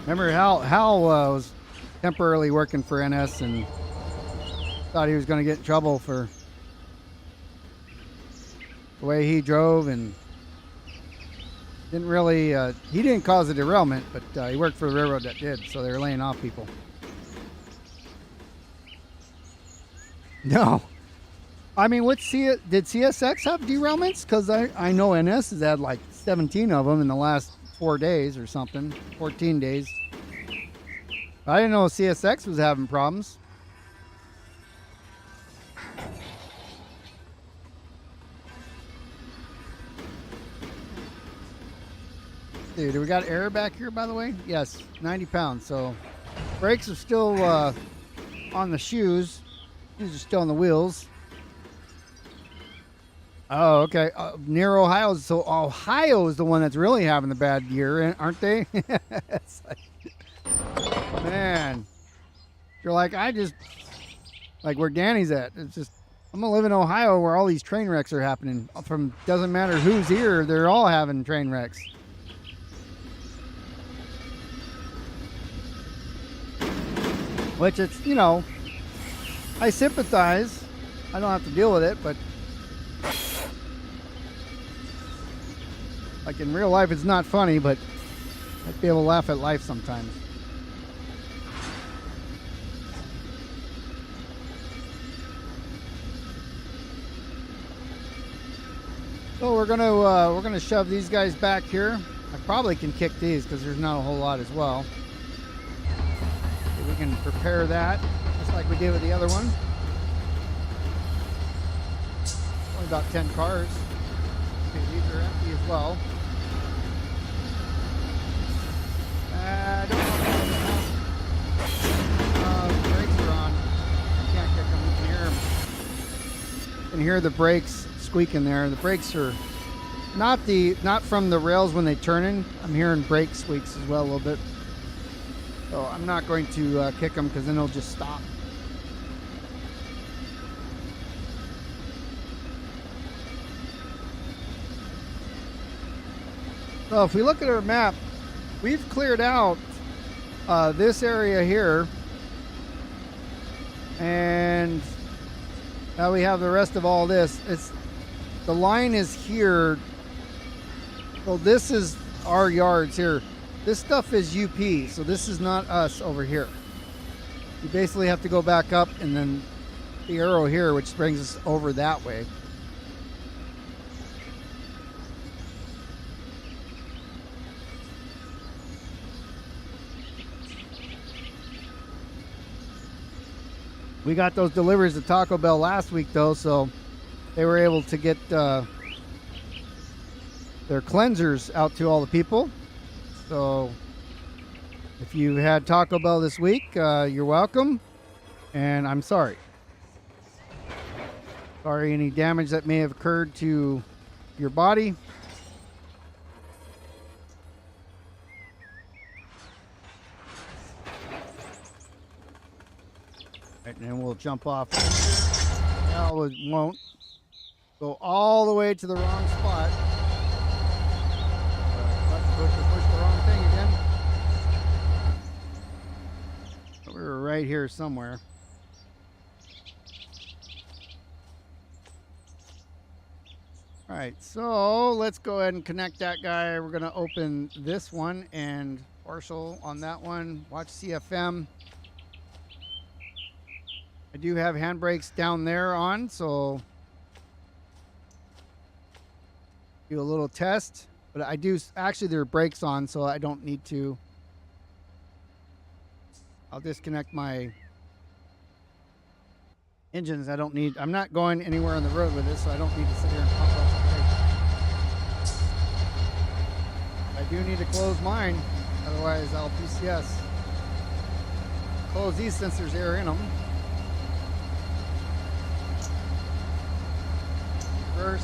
Remember Hal was temporarily working for NS and thought he was going to get in trouble for the way he drove, and didn't really he didn't cause a derailment, but he worked for the railroad that did, so they were laying off people. No, I mean, did CSX have derailments? Because I know NS has had like 17 of them in the last 4 days or something, 14 days. I didn't know CSX was having problems. Dude, do we got air back here, by the way? Yes, 90 pounds. So brakes are still on the shoes. These are still on the wheels. Oh, okay. Near Ohio. So Ohio is the one that's really having the bad year, aren't they? It's like, man, you're like, like where Danny's at. It's just, I'm gonna live in Ohio where all these train wrecks are happening. Doesn't matter who's here, they're all having train wrecks. Which it's, I sympathize. I don't have to deal with it, but like in real life, it's not funny, but I'd be able to laugh at life sometimes. So we're gonna shove these guys back here. I probably can kick these because there's not a whole lot as well. So we can prepare that just like we did with the other one. Only about 10 cars. Okay, these are empty as well. I don't know. The brakes are on. I can't kick them. You can hear them. You can hear the brakes squeaking there. The brakes are not from the rails when they turn in. I'm hearing brake squeaks as well a little bit. So I'm not going to kick them because then they'll just stop. So if we look at our map, we've cleared out this area here, and now we have the rest of all this. The line is here. So this is our yards here. This stuff is UP, so this is not us over here. You basically have to go back up and then the arrow here, which brings us over that way. We got those deliveries to Taco Bell last week though, so they were able to get their cleansers out to all the people. So if you had Taco Bell this week, you're welcome, and I'm sorry. Sorry any damage that may have occurred to your body. Right, and then we'll jump off. No, it won't. Go all the way to the wrong spot. right here somewhere. All right, so let's go ahead and connect that guy. We're going to open this one and partial on that one. Watch CFM. I do have handbrakes down there on, so do a little test. But I do, actually there are brakes on, so I don't need to. I'll disconnect my engines. I'm not going anywhere on the road with this, so I don't need to sit here and pump up the brakes. I do need to close mine, otherwise I'll PCS. Close these since there's air in them. Reverse.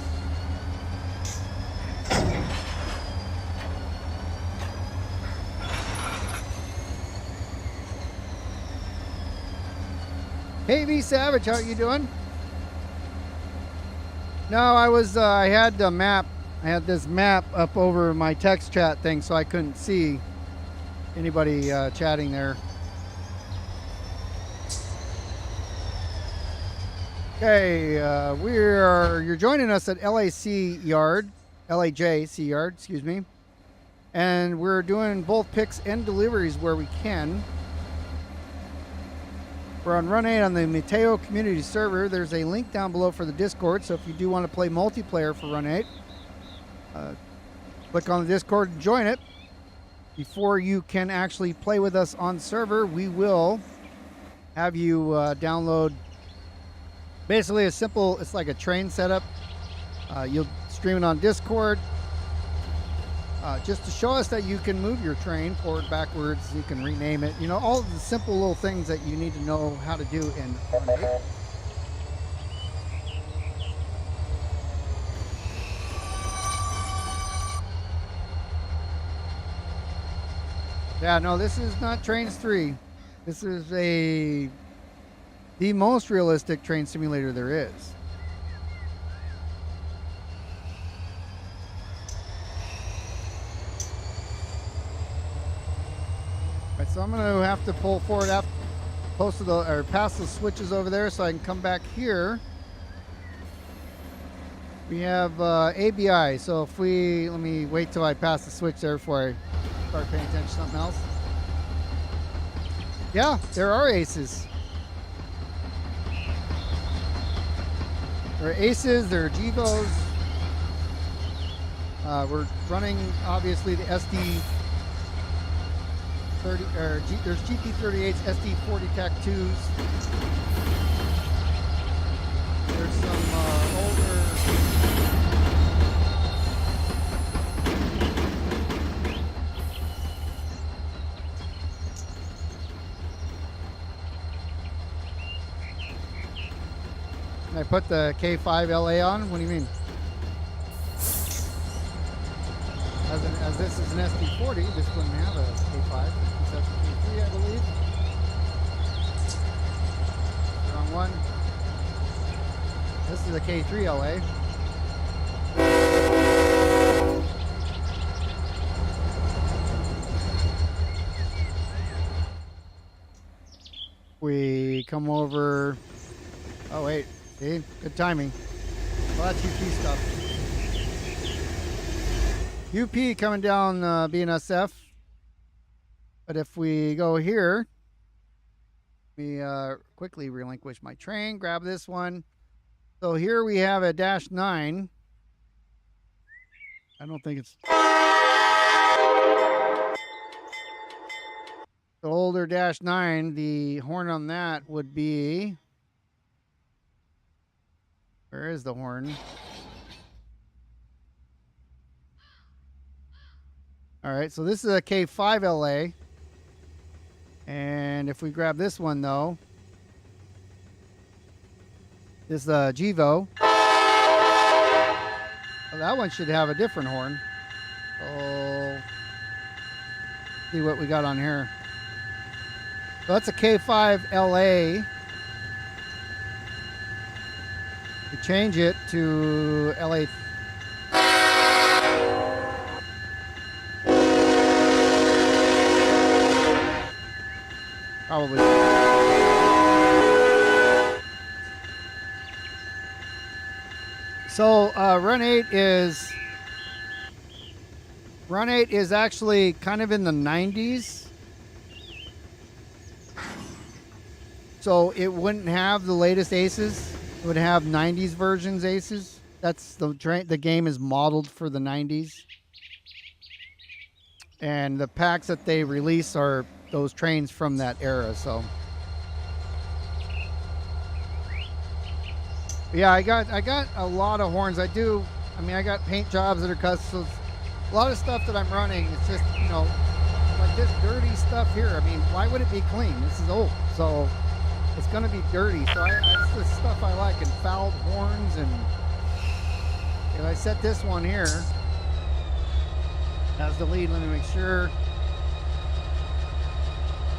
Hey V Savage, how you doing? No, I had the map. I had this map up over my text chat thing, so I couldn't see anybody chatting there. Okay, you're joining us at LAJ C Yard, excuse me. And we're doing both picks and deliveries where we can. We're on Run 8 on the Mateo Community server. There's a link down below for the Discord, so if you do want to play multiplayer for Run 8, click on the Discord and join it. Before you can actually play with us on server, we will have you download basically a simple, it's like a train setup. You'll stream it on Discord. Just to show us that you can move your train forward, backwards, you can rename it. You know, all of the simple little things that you need to know how to do in Run 8. Yeah, no, this is not Trains 3. This is the most realistic train simulator there is. So I'm going to have to pull forward past the switches over there so I can come back here. We have ABI. So if let me wait till I pass the switch there before I start paying attention to something else. Yeah, there are aces. There are aces, there are GVOs. We're running obviously the there's GP38s, SD40 TAC 2s. There's some older. Can I put the K5 LA on? What do you mean? As this is an SD40, this wouldn't have a K5. That's a K3, I believe. Wrong one. This is a K3 LA. We come over. Oh wait, see, good timing. Well, that's UP stuff. UP coming down BNSF. But if we go here, we quickly relinquish my train, grab this one. So here we have a -9. I don't think it's the older -9. The horn on that would be, where is the horn? All right, so this is a K5 LA. And if we grab this one, though, this is a GVO. Well, that one should have a different horn. So, see what we got on here. So that's a K5 LA. We change it to LA. Probably. So Run 8 is actually kind of in the 90s. So it wouldn't have the latest aces. It would have 90s versions aces. That's the game is modeled for the 90s. And the packs that they release are those trains from that era, so. Yeah, I got a lot of horns. I got paint jobs that are custom. A lot of stuff that I'm running, it's just, you know, like this dirty stuff here. I mean, why would it be clean? This is old, so it's going to be dirty. So it's the stuff I like, and fouled horns. And if I set this one here as the lead, let me make sure.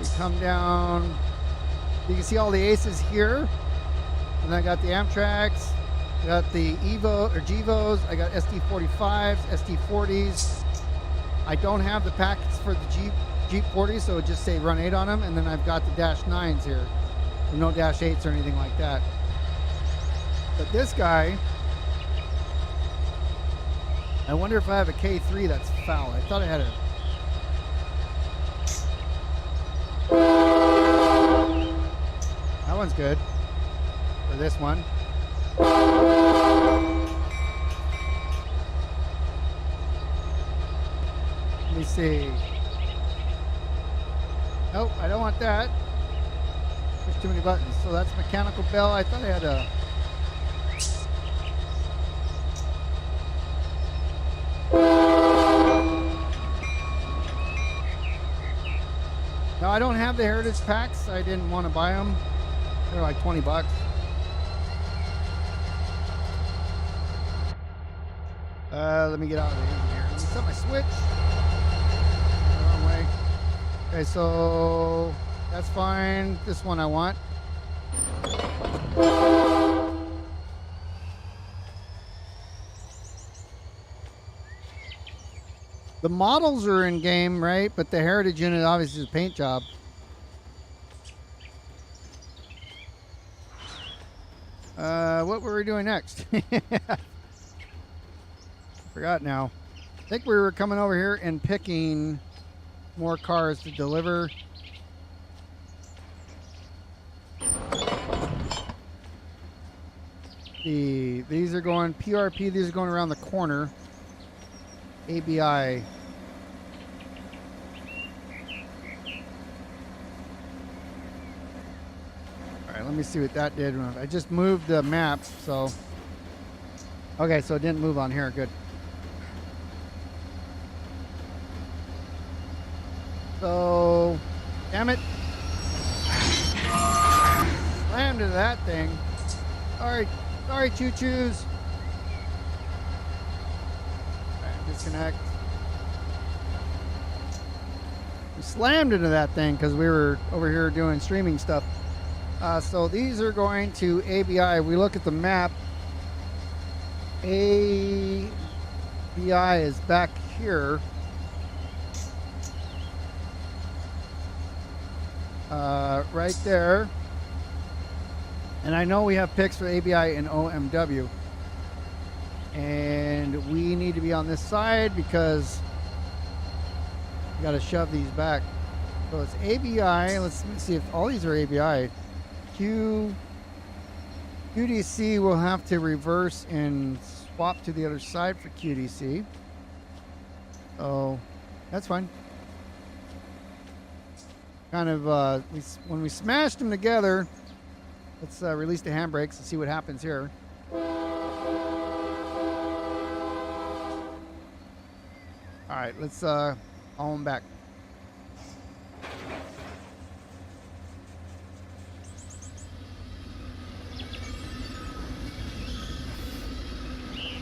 We come down. You can see all the aces here. And I got the Amtraks, I got the Evo or Gevos, I got SD45s, SD40s. I don't have the packets for the Jeep 40s, so it would just say Run 8 on them. And then I've got the Dash 9s here. No Dash 8s or anything like that. But this guy, I wonder if I have a K3 that's foul. I thought I had a... That one's good. For this one. Let me see. Nope, I don't want that. There's too many buttons. So that's mechanical bell. I thought I had a... No, I don't have the heritage packs. I didn't want to buy them. They're like 20 bucks. Let me get out of the engine here. Let me set my switch. Wrong way. Okay, so that's fine. This one I want. The models are in game, right? But the heritage unit obviously is a paint job. What were we doing next? Forgot now. I think we were coming over here and picking more cars to deliver. These are going PRP. These are going around the corner. ABI. All right, let me see what that did. I just moved the map, so. Okay, so it didn't move on here. Good. So, damn it. Slammed into that thing. Sorry, choo-choos. Disconnect. We slammed into that thing because we were over here doing streaming stuff. So these are going to ABI. We look at the map. ABI is back here. Right there. And I know we have picks for ABI and OMW. And we need to be on this side because we got to shove these back. So it's ABI. Let's see if all these are ABI. QDC will have to reverse and swap to the other side for QDC. So that's fine. Kind of, when we smashed them together, let's release the handbrakes and see what happens here. All right, let's haul them back.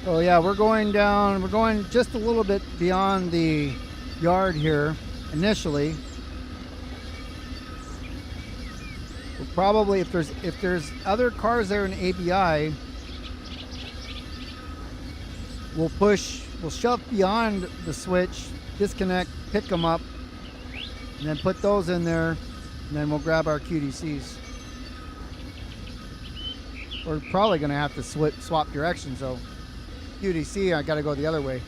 So yeah, we're going down, we're going just a little bit beyond the yard here initially. We'll probably, if there's other cars there in ABI, we'll shove beyond the switch, disconnect, pick them up, and then put those in there, And then we'll grab our QDCs. We're probably going to have to swap directions, though. QDC, I got to go the other way.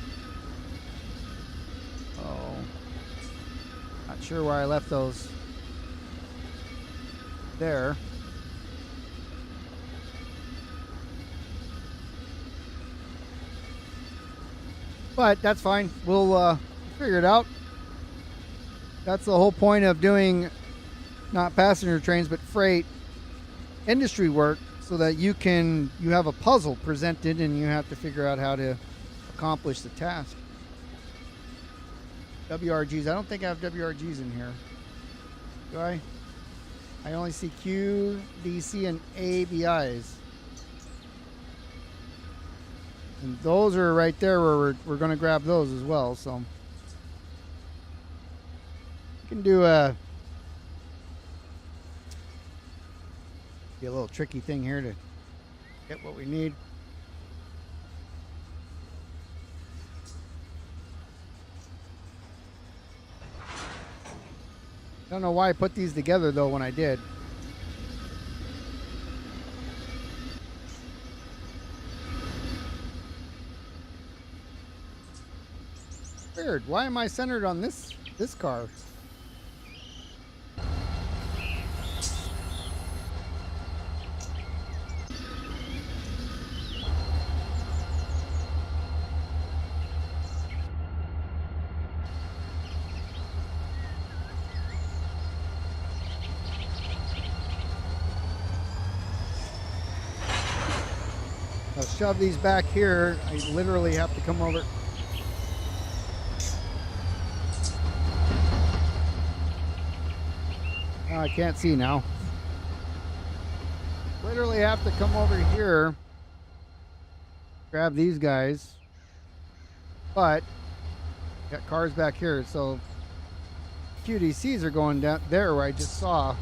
Oh. Not sure where I left those. There. But that's fine. We'll figure it out. That's the whole point of doing not passenger trains but freight industry work, so that you have a puzzle presented and you have to figure out how to accomplish the task. WRGs. I don't think I have WRGs in here. Do I? I only see Q, DC, and ABIs. And those are right there where we're going to grab those as well. So we can do be a little tricky thing here to get what we need. Don't know why I put these together though when I did. Weird. Why am I centered on this car? I'll shove these back here. I literally have to come over. Oh, I can't see now. Literally have to come over here, grab these guys, but got cars back here, so QDCs are going down there where I just saw.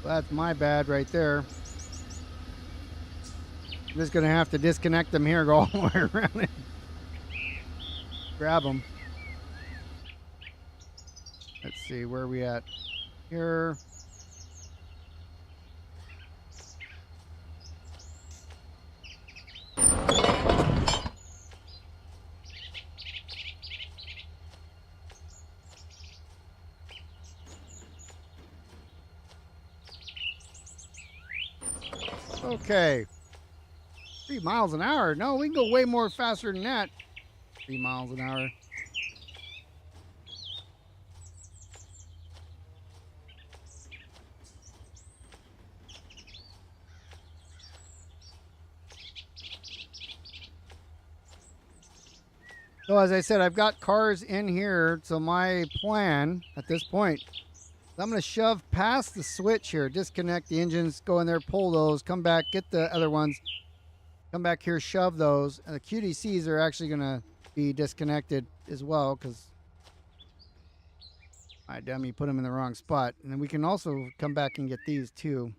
That's my bad right there. I'm just gonna have to disconnect them here, go all the way around it. Grab them. Let's see, where are we at? Here. Okay. 3 miles an hour. No, we can go way more faster than that. 3 miles an hour. So as I said, I've got cars in here. So my plan at this point, I'm going to shove past the switch here, disconnect the engines, go in there, pull those, come back, get the other ones, come back here, shove those. And the QDCs are actually going to be disconnected as well because my dummy put them in the wrong spot. And then we can also come back and get these too.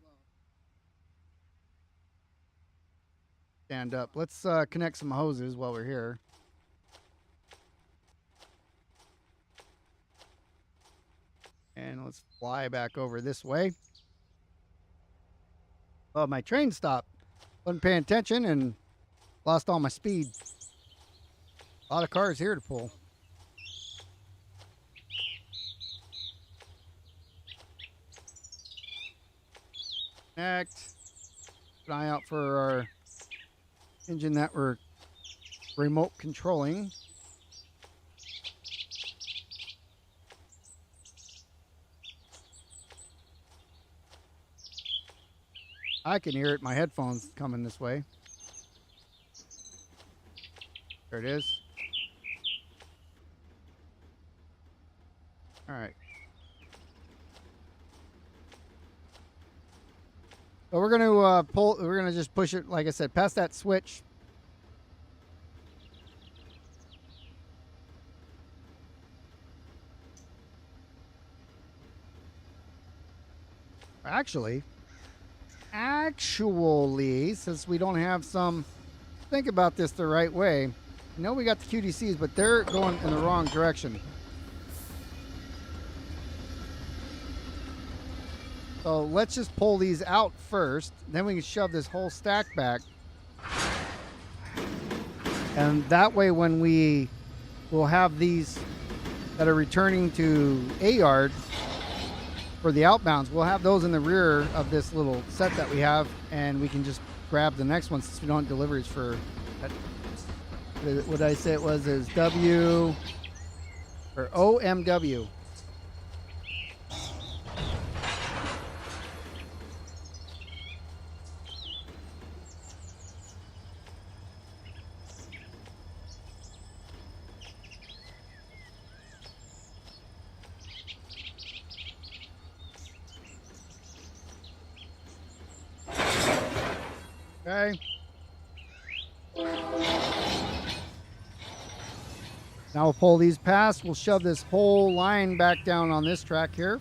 Stand up. Let's connect some hoses while we're here. And let's fly back over this way. Oh, my train stopped. Wasn't paying attention and lost all my speed. A lot of cars here to pull. Next. Keep an eye out for our engine that we're remote controlling. I can hear it. My headphones coming this way. There it is. All right. So we're going to pull. We're going to just push it, like I said, past that switch. Actually, since we don't have some, think about this the right way. know we got the QDCs, but they're going in the wrong direction. So let's just pull these out first. Then we can shove this whole stack back. And that way when we will have these that are returning to a yard for the outbounds, we'll have those in the rear of this little set that we have, and we can just grab the next one since we don't have deliveries for that. What did I say it was? Is W or OMW. Okay. Now we'll pull these past. We'll shove this whole line back down on this track here.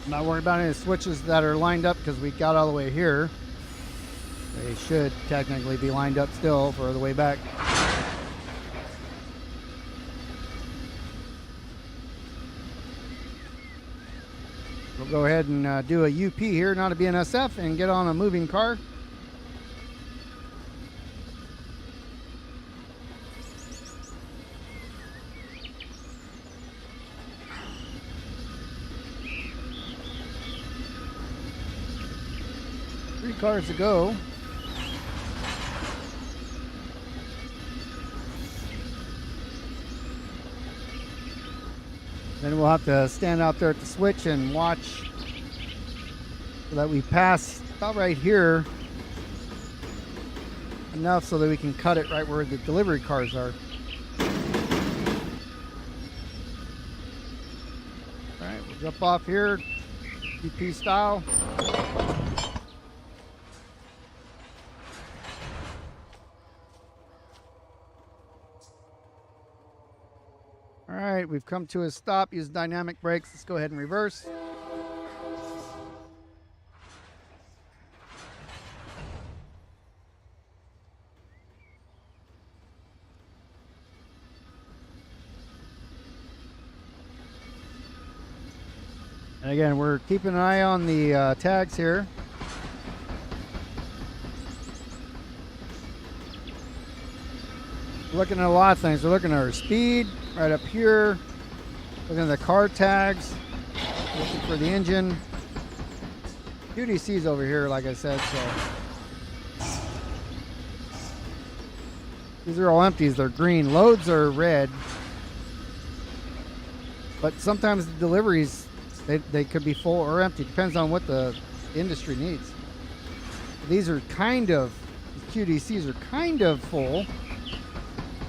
I'm not worried about any switches that are lined up because we got all the way here. They should technically be lined up still for the way back. We'll go ahead and do a UP here, not a BNSF, and get on a moving car. Three cars to go. Then we'll have to stand out there at the switch and watch so that we pass about right here enough so that we can cut it right where the delivery cars are. All right, we'll jump off here, UP style. All right, we've come to a stop. Use dynamic brakes. Let's go ahead and reverse. And again, we're keeping an eye on the tags here. We're looking at a lot of things. We're looking at our speed right up here. Looking at the car tags. Looking for the engine. QDC's over here, like I said. So these are all empties. They're green. Loads are red. But sometimes the deliveries, they could be full or empty. Depends on what the industry needs. These are kind of, the QDCs are kind of full.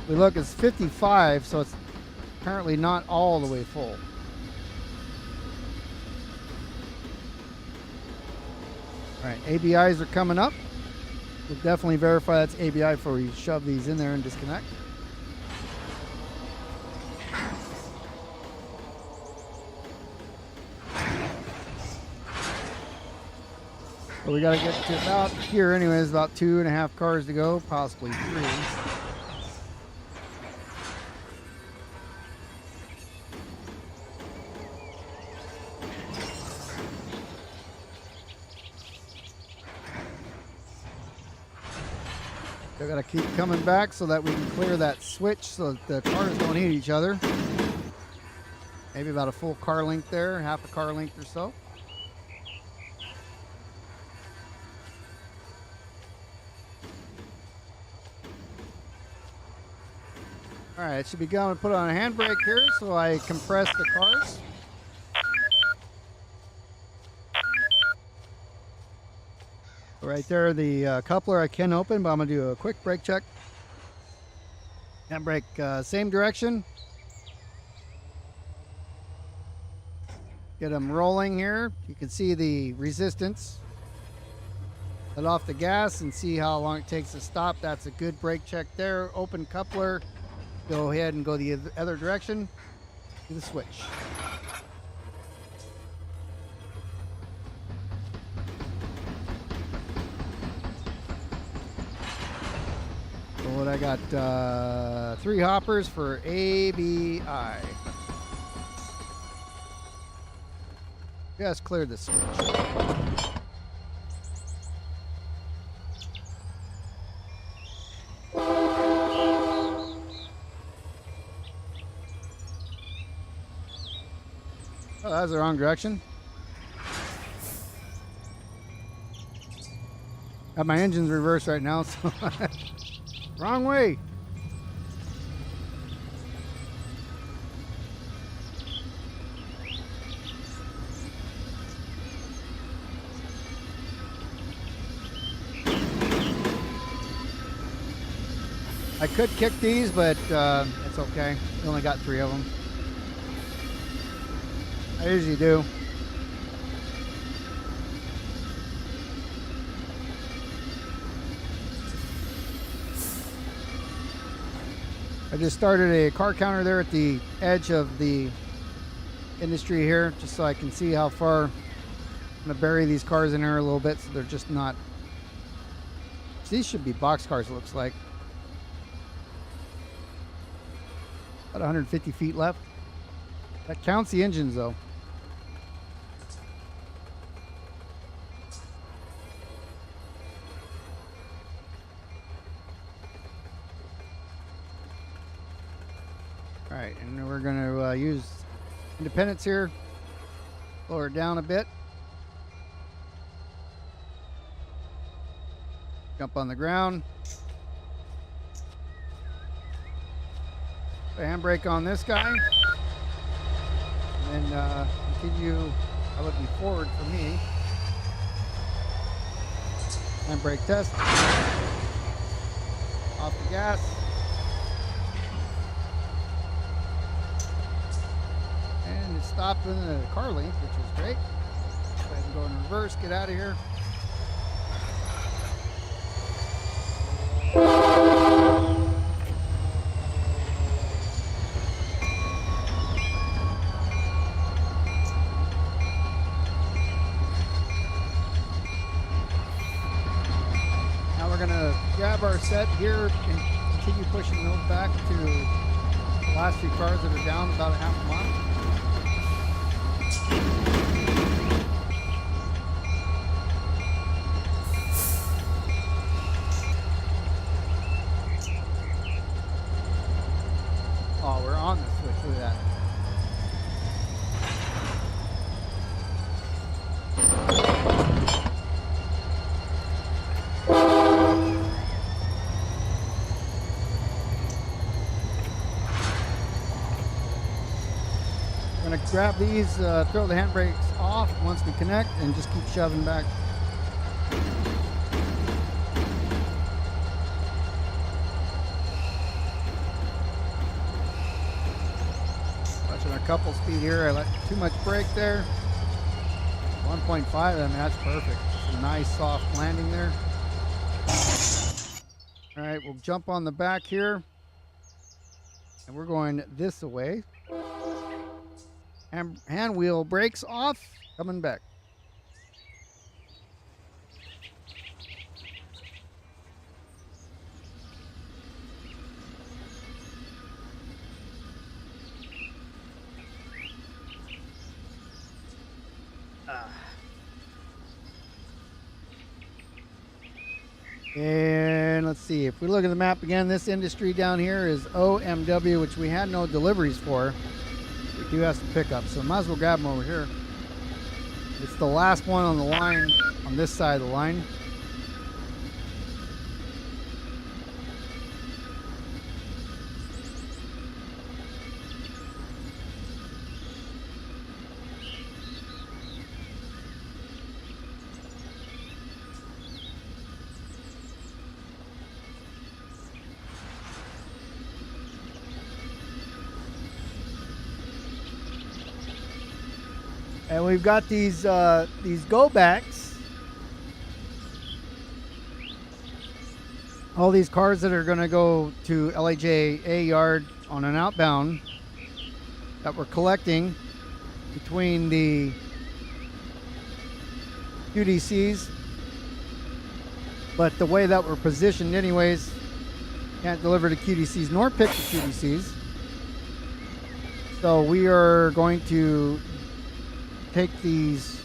We look, it's 55, so it's apparently not all the way full. All right, ABIs are coming up. We'll definitely verify that's ABI before we shove these in there and disconnect. So we got to get to about here anyways, about 2.5 cars to go, possibly 3. Still got to keep coming back so that we can clear that switch so that the cars don't hit each other. Maybe about a full car length there, half a car length or so. All right, it should be going to put on a handbrake here so I compress the cars. Right there, the coupler I can open, but I'm going to do a quick brake check. Handbrake, same direction. Get them rolling here. You can see the resistance. Let off the gas and see how long it takes to stop. That's a good brake check there. Open coupler. go ahead and go the other direction to the switch. So what I got, 3 hoppers for ABI. Just cleared the switch. Oh, that was the wrong direction. Got my engine's reversed right now, so wrong way. I could kick these, but it's okay. We only got 3 of them. I usually do. I just started a car counter there at the edge of the industry here, just so I can see how far. I'm going to bury these cars in there a little bit so they're just not. These should be box cars, it looks like. About 150 feet left. That counts the engines though. All right, and then we're going to use independence here. Lower it down a bit. Jump on the ground. Put a handbrake on this guy. And then continue. That would be forward for me. Handbrake test. Off the gas. And it stopped in the car length, which is great. Go ahead and go in reverse, get out of here. Now we're going to grab our set here and continue pushing those back to the last few cars that are down about a half a mile. Oh, we're on the switch. Look at that. I'm going to grab these, throw the handbrakes off once we connect, and just keep shoving back. Touching a couple speed here. I let too much brake there. 1.5, I mean, that's perfect. It's a nice soft landing there. All right, we'll jump on the back here. And we're going this way. Hand wheel brakes off, coming back. And let's see, if we look at the map again, this industry down here is OMW, which we had no deliveries for. We do have some pickups, so might as well grab them over here. It's the last one on the line, on this side of the line. And we've got these go backs. all these cars that are going to go to LAJ yard on an outbound that we're collecting between the QDCs, but the way that we're positioned anyways, can't deliver to QDCs nor pick the QDCs. So we are going to take these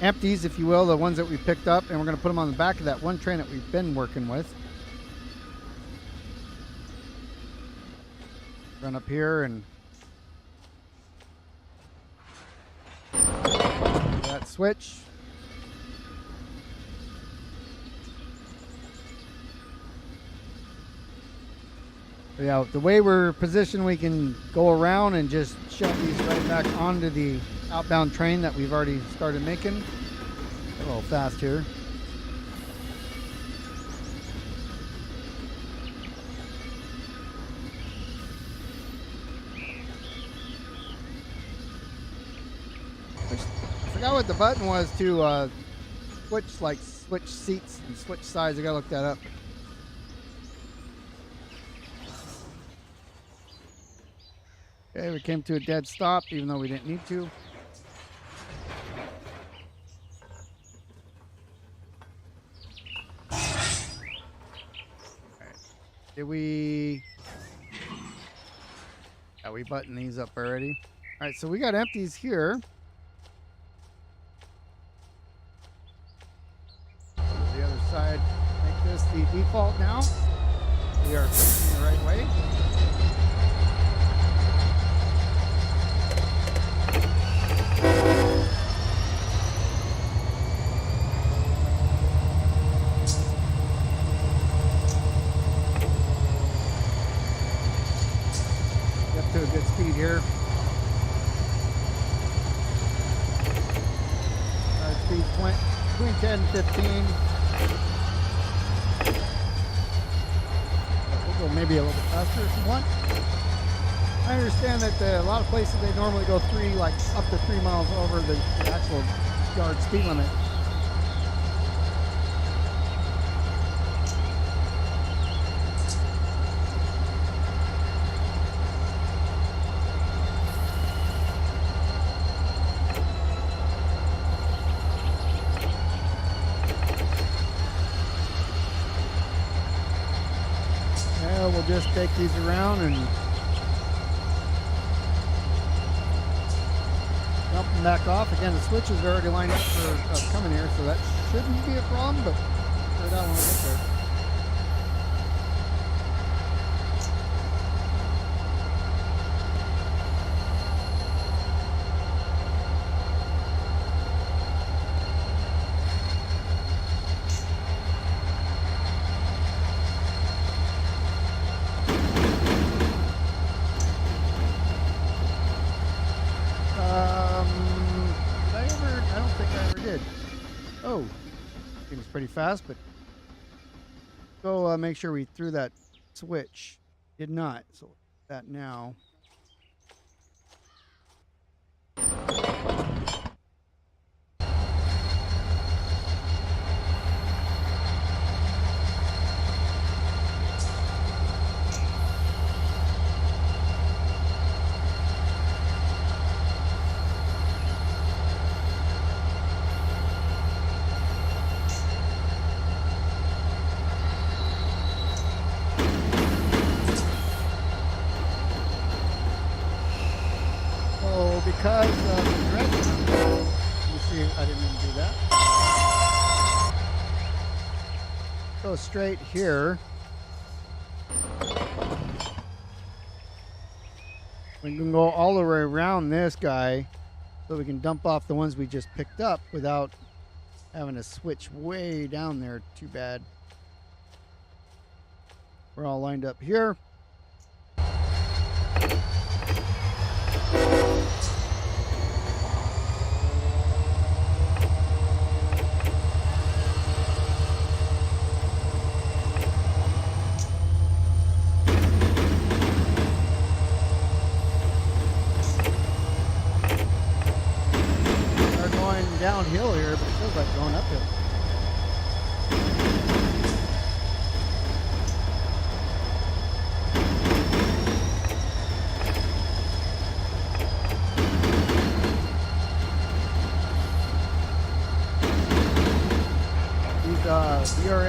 empties, if you will, the ones that we picked up, and we're going to put them on the back of that one train that we've been working with. Run up here and that switch. Yeah, the way we're positioned, we can go around and just shove these right back onto the outbound train that we've already started making. A little fast here. I forgot what the button was to switch seats and switch sides. I gotta look that up. Okay, we came to a dead stop even though we didn't need to. Did we... Yeah, we buttoned these up already. All right, so we got empties here. The other side, make this the default now. We are facing the right way. To a good speed here. Speed between 10 and 15. We'll go maybe a little bit faster if you want. I understand that a lot of places they normally go up to 3 miles over the actual yard speed limit. We'll just take these around and dump them back off. Again, the switches are already lined up for coming here, so that shouldn't be a problem, but figure it out when we get there. Oh, seems pretty fast, but go make sure we threw that switch. Did not, so that now. Because of the direction, you see, I didn't even do that. Go straight here. We can go all the way around this guy so we can dump off the ones we just picked up without having to switch way down there. Too bad. We're all lined up here. Downhill here, but it feels like going uphill.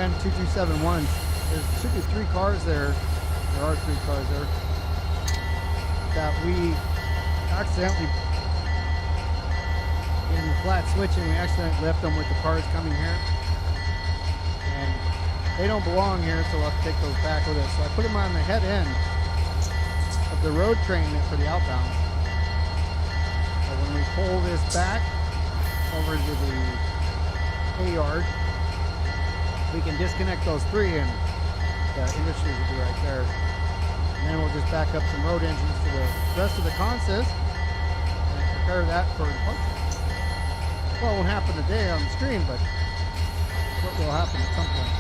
Y-VRN2281s. There should be 3 cars there. There are 3 cars there that we accidentally, in the flat switching, we accidentally left them with the cars coming here. And they don't belong here, so we'll have to take those back with us. So I put them on the head end of the road train for the outbound. So when we pull this back over to the A yard, we can disconnect those 3 and the industry will be right there. And then we'll just back up some road engines to the rest of the consist and prepare that for departure. Well, it won't happen today on the stream, but what will happen at some point.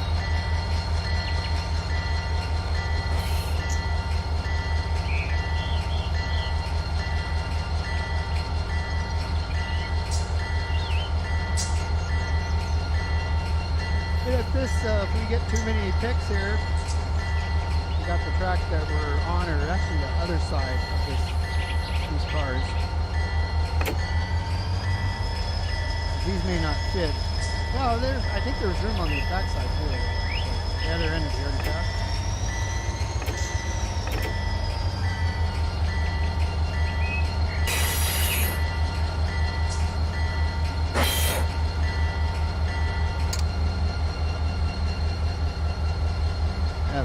If we get too many picks here, we got the track that we're on, or actually the other side of these cars. These may not fit. Well, I think there's room on the backside too. The other end is the other track.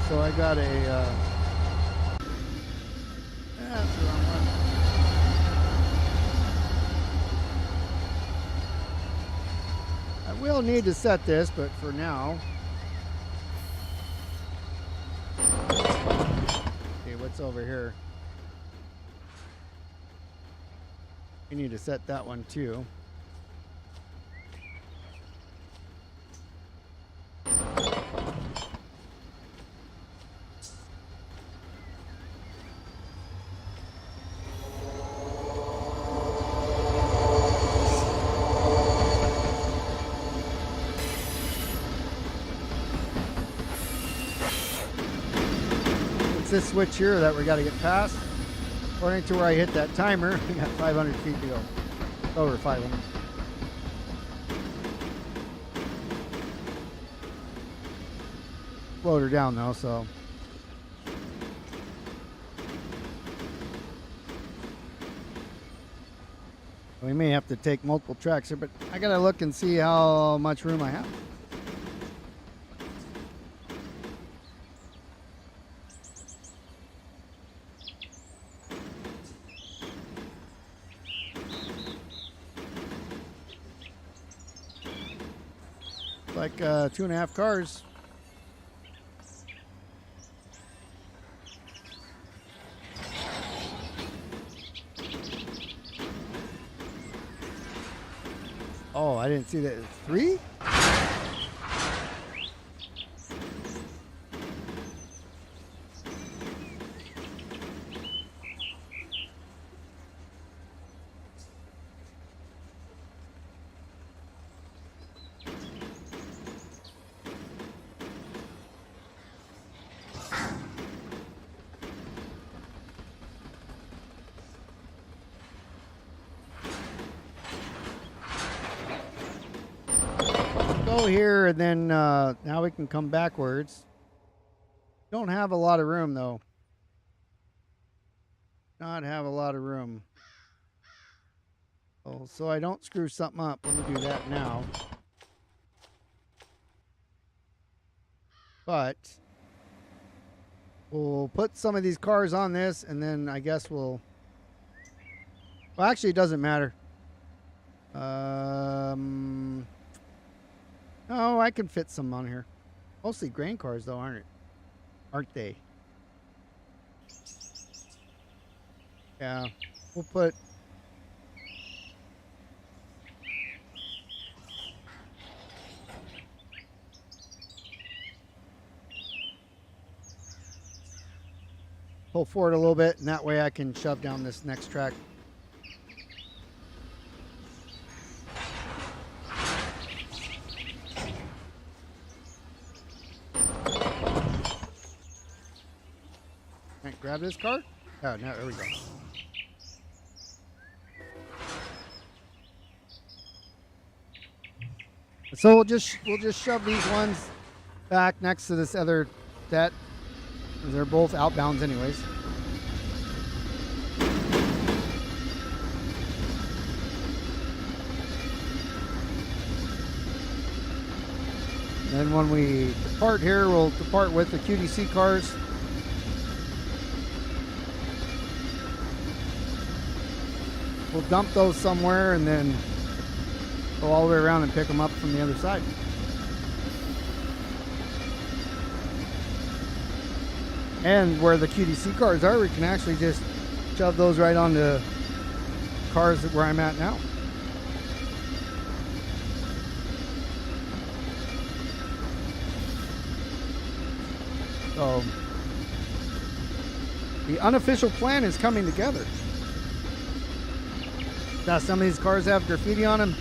So I got a, that's the wrong one. I will need to set this, but for now. Okay, what's over here? We need to set that one too. This switch here that we got to get past. According to where I hit that timer, we got 500 feet to go. Over 500. Slowed her down though, so. We may have to take multiple tracks here, but I gotta look and see how much room I have. Like 2.5 cars. Oh, I didn't see that. 3? Here, and then now we can come backwards. Don't have a lot of room though. Not have a lot of room. Oh, so I don't screw something up. Let me do that now. But we'll put some of these cars on this, and then I guess well, actually it doesn't matter. Oh, I can fit some on here. Mostly grain cars, though, aren't they? Yeah, we'll put. Pull forward a little bit, and that way I can shove down this next track. Grab this car. Oh, no, there we go. So we'll just shove these ones back next to this other set. They're both outbounds anyways. Then when we depart here, we'll depart with the QDC cars. We'll dump those somewhere and then go all the way around and pick them up from the other side. And where the QDC cars are, we can actually just shove those right onto cars where I'm at now. So the unofficial plan is coming together. Now some of these cars have graffiti on them.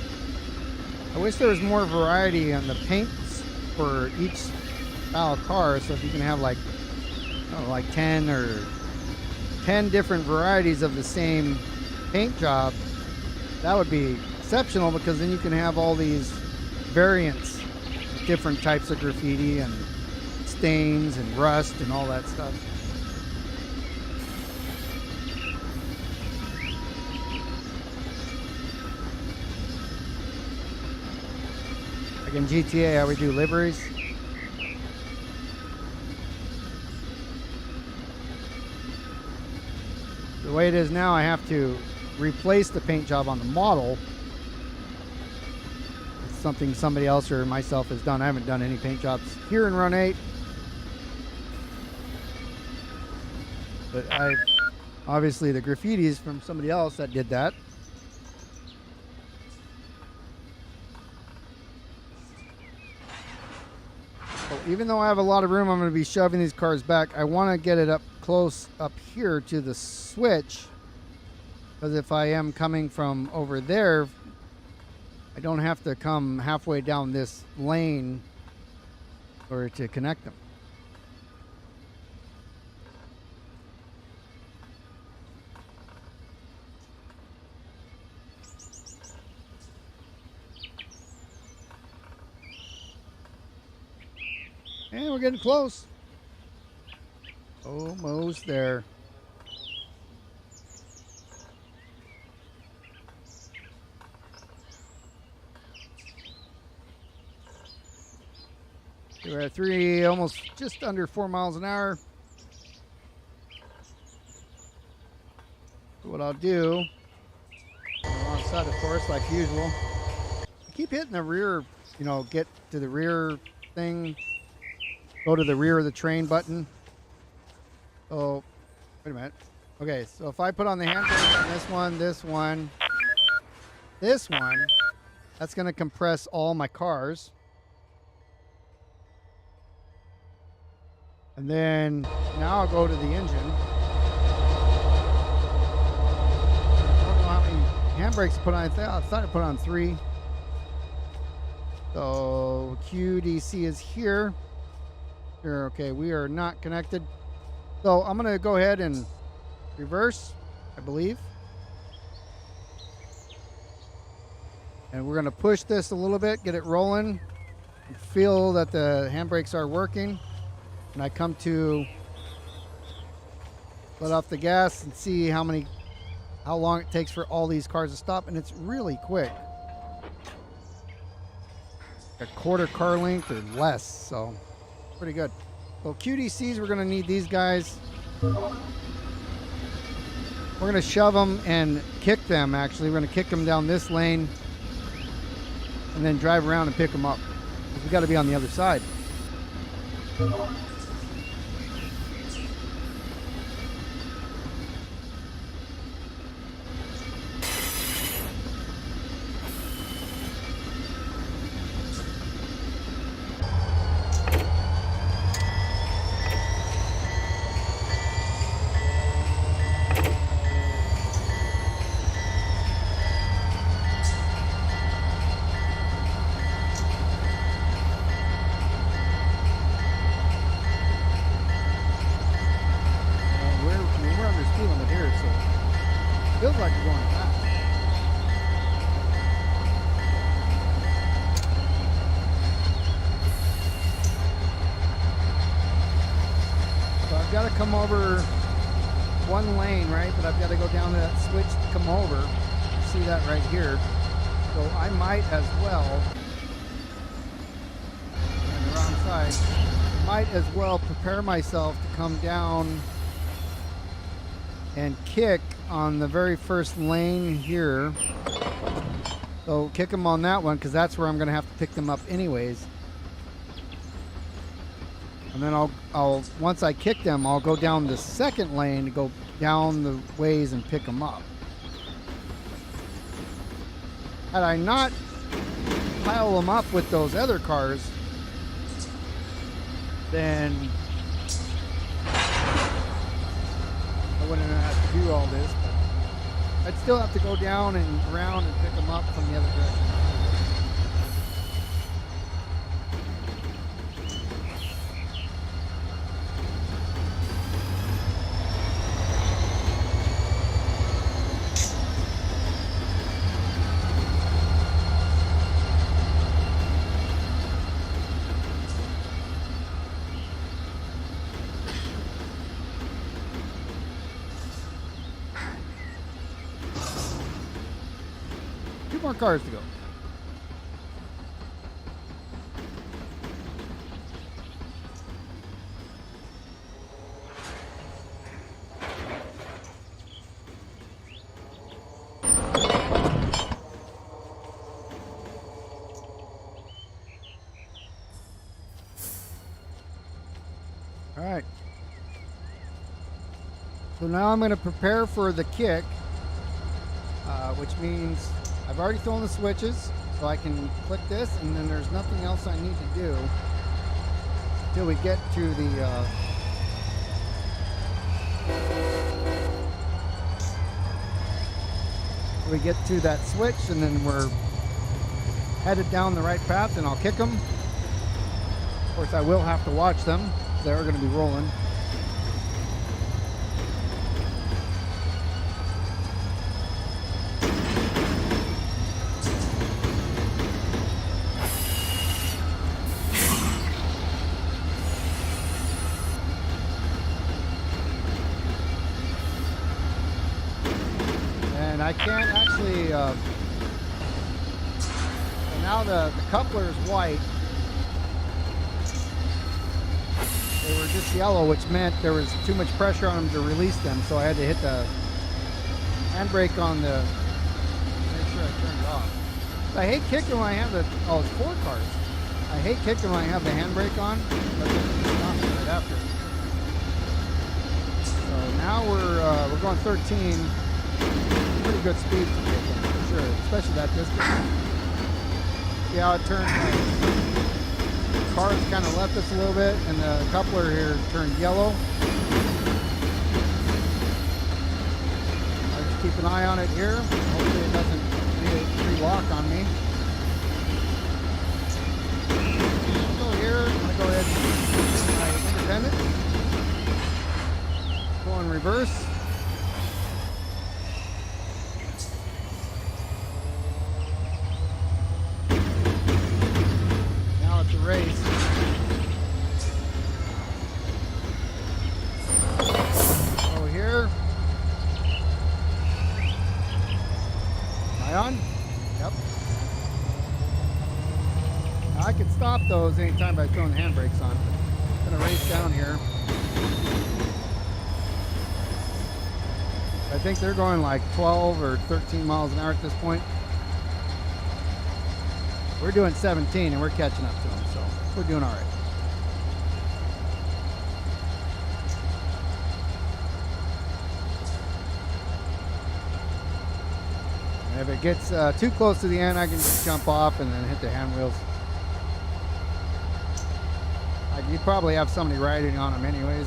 I wish there was more variety on the paints for each style of car. So if you can have like 10 different varieties of the same paint job, that would be exceptional, because then you can have all these variants, different types of graffiti and stains and rust and all that stuff. Like in GTA, how we do liveries. The way it is now, I have to replace the paint job on the model. It's something somebody else or myself has done. I haven't done any paint jobs here in Run 8. But obviously the graffiti's from somebody else that did that. So even though I have a lot of room, I'm going to be shoving these cars back. I want to get it up close up here to the switch, because if I am coming from over there, I don't have to come halfway down this lane or to connect them. And we're getting close. Almost there. We're at almost just under 4 miles an hour. So what I'll do, alongside of course, like usual, I keep hitting the rear, get to the rear thing. Go to the rear of the train button. Oh, wait a minute. Okay, so if I put on the handbrake on this one, that's going to compress all my cars. And then now I'll go to the engine. I don't know how many handbrakes to put on. I thought I put on 3. So QDC is here. Okay, we are not connected. So I'm going to go ahead and reverse, I believe. And we're going to push this a little bit, get it rolling, and feel that the handbrakes are working. And I come to let off the gas and see how long it takes for all these cars to stop. And it's really quick. A quarter car length or less, so pretty good. So QDCs, we're going to need these guys. We're going to shove them and kick them, actually. We're going to kick them down this lane and then drive around and pick them up. We got to be on the other side. Feels like we're going fast. come over one lane, right? But I've got to go down to that switch to come over. You see that right here. So I might as well, on the wrong side, might as well prepare myself to come down and kick on the very first lane here. So kick them on that one, because that's where I'm going to have to pick them up anyways. And then I'll once I kick them, I'll go down the second lane to go down the ways and pick them up. Had I not piled them up with those other cars, then I wouldn't have to do all this. But I'd still have to go down and around and pick them up from the other direction. 2 more cars to go. All right. So now I'm going to prepare for the kick, which means I've already thrown the switches, so I can click this, and then there's nothing else I need to do until we get to the that switch, and then we're headed down the right path, and I'll kick them. Of course, I will have to watch them. They're going to be rolling. And I can't actually, so now the coupler is white. They were just yellow, which meant there was too much pressure on them to release them, so I had to hit the handbrake on the, make sure I turned it off. I hate kicking when I have the, oh, it's 4 cars. I hate kicking when I have the handbrake on, but it's not right after. So now we're going 13. Pretty good speed to kick them, for sure, especially that distance. See how it turned? Cars kind of left us a little bit, and the coupler here turned yellow. I'll just keep an eye on it here. Hopefully it doesn't re-lock on me. So here, I'm going to go ahead and put my independent. Go in reverse. Race. Over here. Am I on? Yep. Now I can stop those anytime by throwing the handbrakes on. I'm gonna race down here. I think they're going like 12 or 13 miles an hour at this point. We're doing 17 and we're catching up to them, so we're doing all right. And if it gets too close to the end, I can just jump off and then hit the hand wheels. You probably have somebody riding on them anyways.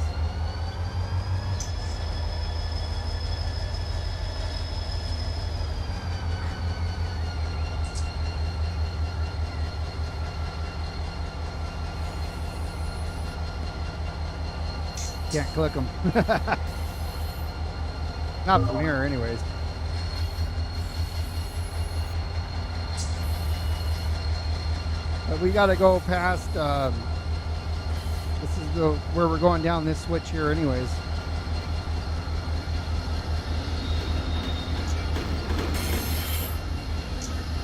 Can't click them. Not from here anyways. But we got to go past This is where we're going down this switch here anyways.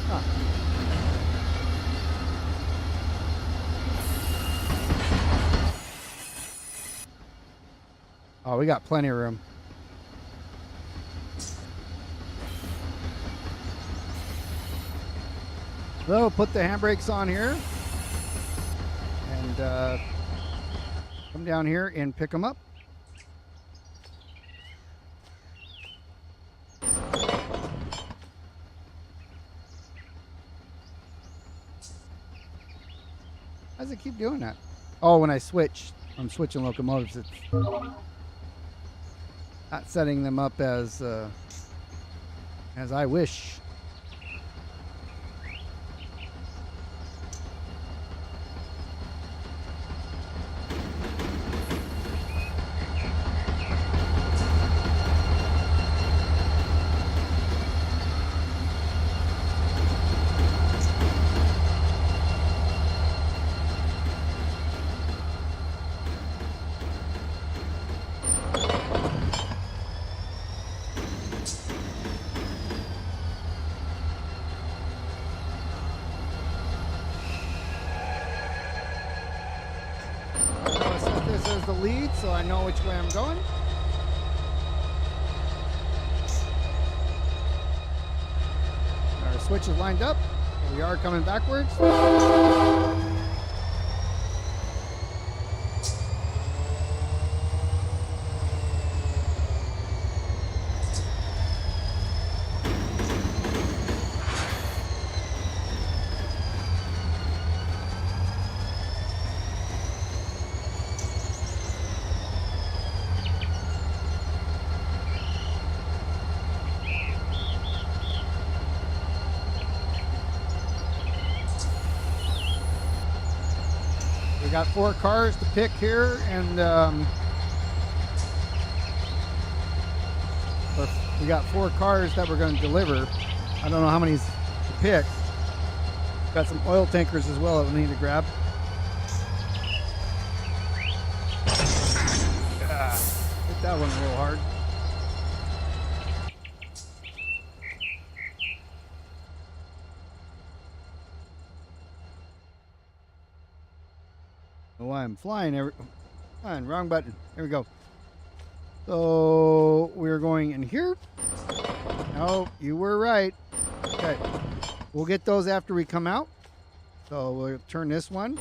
Huh. Oh, we got plenty of room. So put the handbrakes on here and come down here and pick them up. How does it keep doing that? Oh, when I'm switching locomotives, it's not setting them up as I wish. The lead, so I know which way I'm going. Our switch is lined up. We are coming backwards. We got 4 cars to pick here, and we got 4 cars that we're going to deliver. I don't know how many to pick. Got some oil tankers as well that we need to grab. Hit that one a little hard. Oh, I'm flying wrong button. There we go. So we're going in here. No, you were right. Okay. We'll get those after we come out. So we'll turn this one.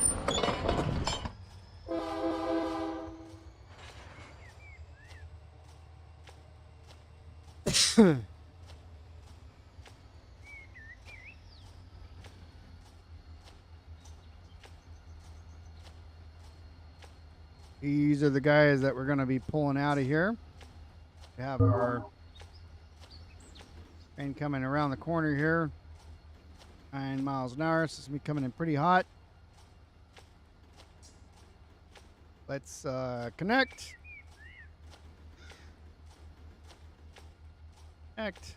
These are the guys that we're going to be pulling out of here. We have our train coming around the corner here. 9 miles an hour, so it's going to be coming in pretty hot. Let's connect. Connect.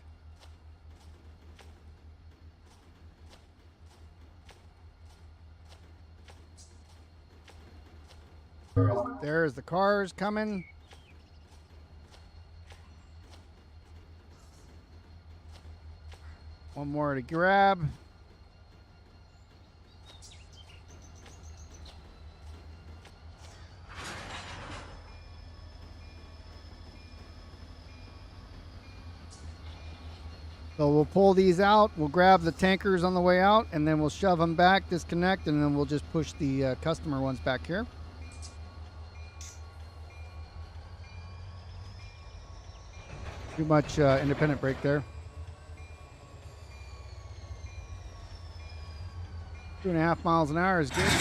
There's the cars coming. One more to grab. So we'll pull these out, we'll grab the tankers on the way out, and then we'll shove them back, disconnect, and then we'll just push the customer ones back here. Too much independent brake there. 2.5 miles an hour is good.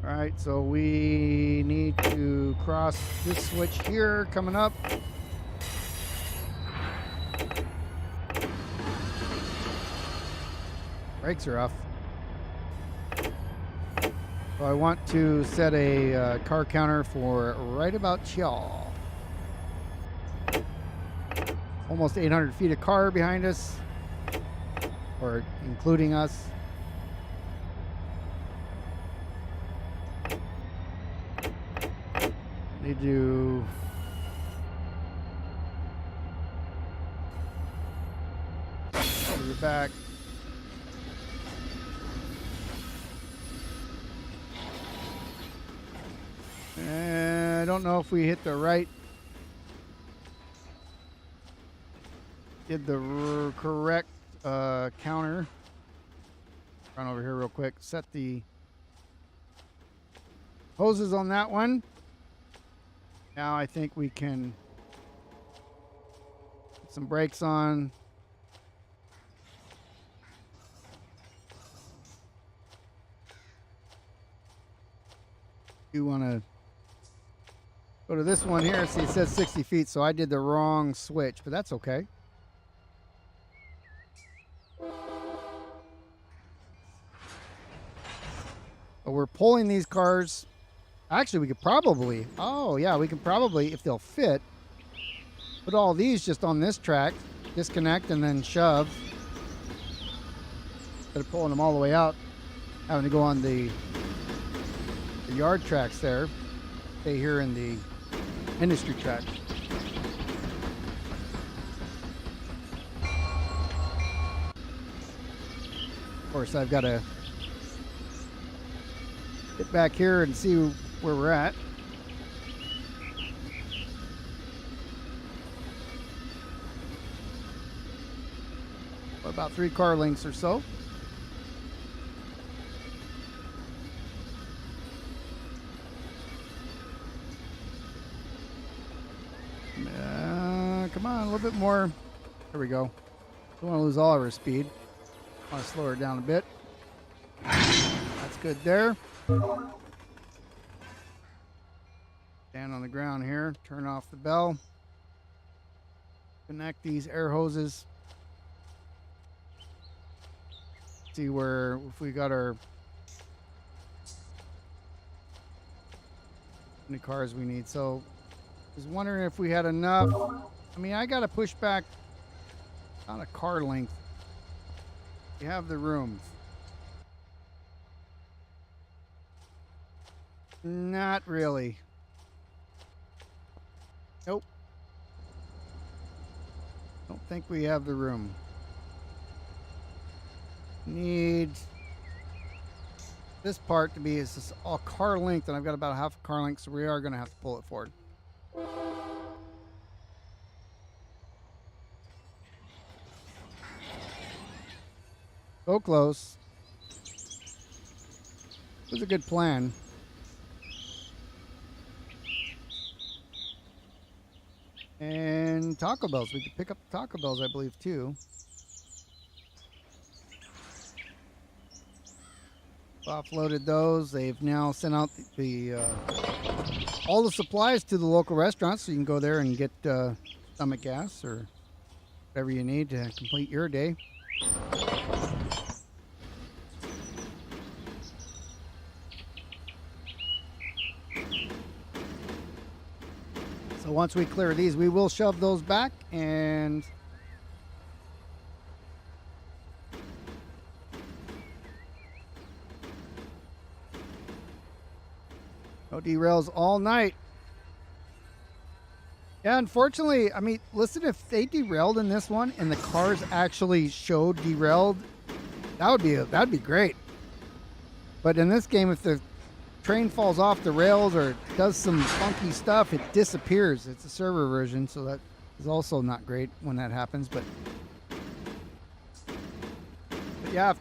All right, so we need to cross this switch here coming up. Brakes are off. So I want to set a car counter for right about y'all. almost 800 feet of car behind us, or including us. Need to over the back. I don't know if we hit the right. Did the correct counter. Run over here real quick. Set the hoses on that one. Now I think we can put some brakes on. You want to go to this one here. See, it says 60 feet, so I did the wrong switch, but that's okay. But we're pulling these cars. Actually, we could probably, oh yeah, we can probably, if they'll fit, put all these just on this track, disconnect and then shove. Instead of pulling them all the way out, having to go on the yard tracks there, stay here in the industry track. Of course, I've got to get back here and see where we're at. About 3 car lengths or so. Come on, a little bit more. There we go. Don't want to lose all of our speed. Want to slow her down a bit. That's good there. Stand on the ground here. Turn off the bell. Connect these air hoses. See where, if we got our, how many cars we need. So I was wondering if we had enough. I mean, I got to push back on a car length. We have the room. Not really. Nope. Don't think we have the room. Need this part to be is all car length, and I've got about half a car length, so we are going to have to pull it forward. So close. It was a good plan. And Taco Bells. We could pick up Taco Bells, I believe, too. Offloaded those. They've now sent out all the supplies to the local restaurants, so you can go there and get stomach gas or whatever you need to complete your day. So once we clear these, we will shove those back and no derails all night. Yeah, unfortunately, I mean, listen, if they derailed in this one and the cars actually showed derailed, that'd be great. But in this game, if the train falls off the rails or does some funky stuff, it disappears. It's a server version, so that is also not great when that happens. But yeah,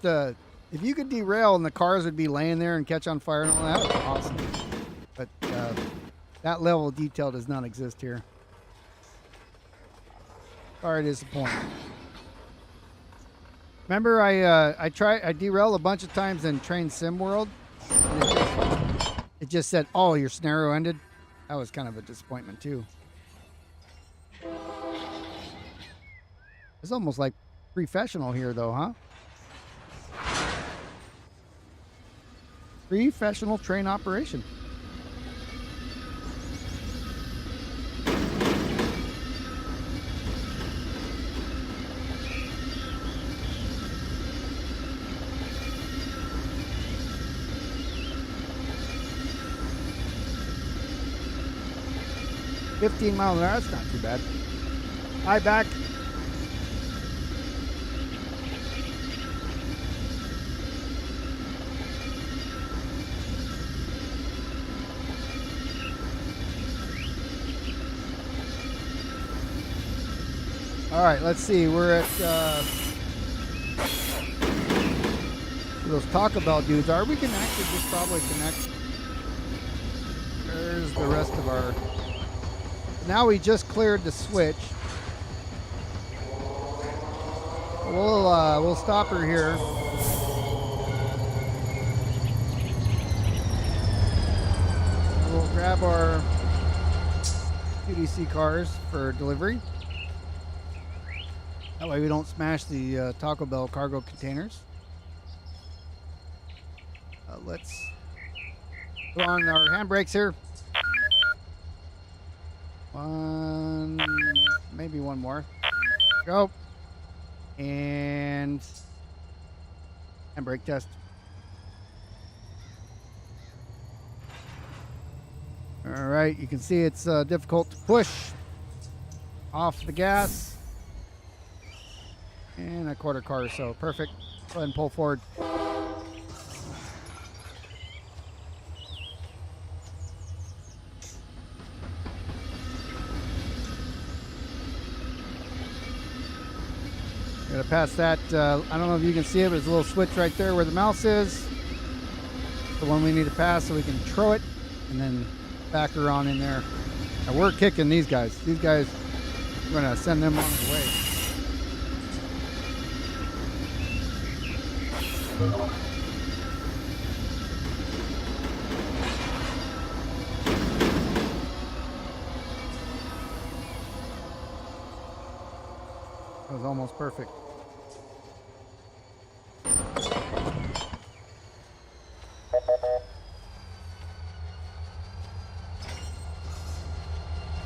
if you could derail and the cars would be laying there and catch on fire and all that, would be awesome. But that level of detail does not exist here. Sorry to disappoint. Remember, I derailed a bunch of times in Train Sim World. And it just said, "Oh, your scenario ended." That was kind of a disappointment too. It's almost like professional here, though, huh? Professional train operation. 15 miles an hour, that's not too bad. High back. All right, let's see. We're at those Taco Bell dudes are. We can actually just probably connect. There's the rest of our. Now we just cleared the switch. We'll stop her here. We'll grab our QDC cars for delivery. That way we don't smash the Taco Bell cargo containers. Let's go on our handbrakes here. One, maybe one more. Go. And handbrake test. All right, you can see it's difficult to push off the gas. And a quarter car or so. Perfect. Go ahead and pull forward. Gotta pass that. I don't know if you can see it, but there's a little switch right there where the mouse is. The one we need to pass so we can throw it and then back her on in there. And we're kicking these guys. These guys, we're gonna send them on the way. That was almost perfect.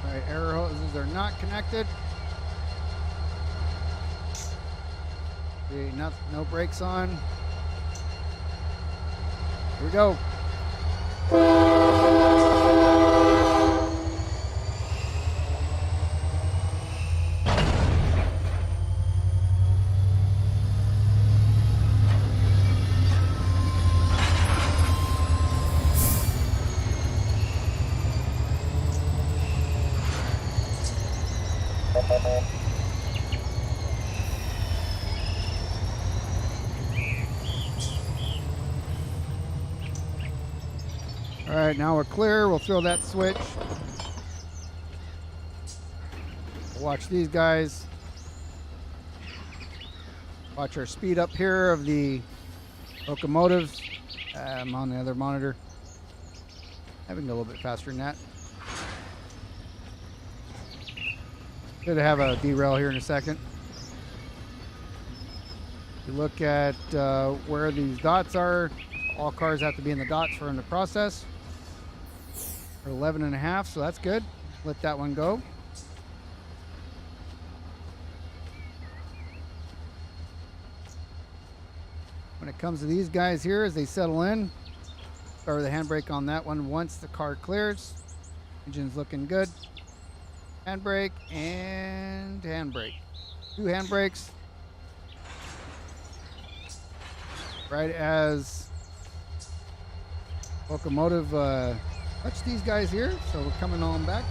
All right, air hoses are not connected. No brakes on. Here we go. All right, now we're clear. We'll throw that switch. Watch these guys. Watch our speed up here of the locomotives. I'm on the other monitor. I can go a little bit faster than that. Could have a derail here in a second. If you look at where these dots are, all cars have to be in the dots for in the process. We're 11.5, so that's good. Let that one go. When it comes to these guys here, as they settle in, start with the handbrake on that one once the car clears. Engine's looking good. Handbrake and handbrake. 2 handbrakes. Right as locomotive touch these guys here, so we're coming on back.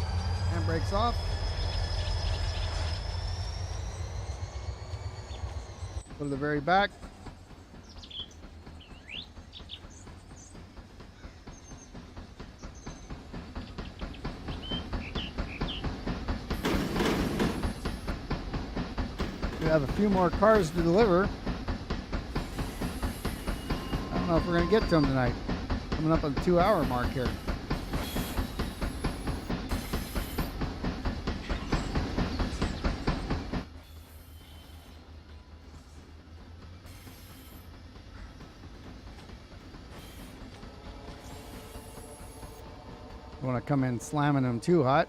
Handbrakes off. Go to the very back. We have a few more cars to deliver. I don't know if we're going to get to them tonight. Coming up on the 2-hour mark here. You want to come in slamming them too hot.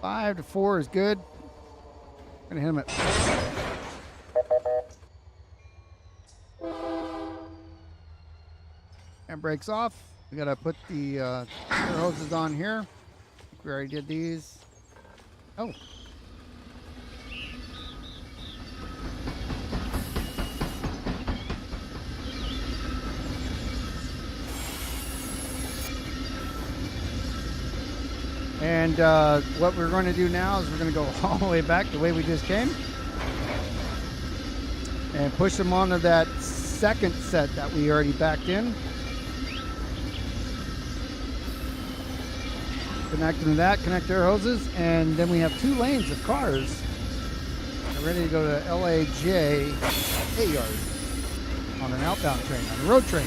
5 to 4 is good. Gonna hit them at 4. Handbrakes off. We gotta put the air hoses on here. We already did these. Oh. And what we're going to do now is we're going to go all the way back the way we just came and push them onto that second set that we already backed in. Connect them to that, connect air hoses, and then we have 2 lanes of cars. We're ready to go to LAJ C on an outbound train, on a road train.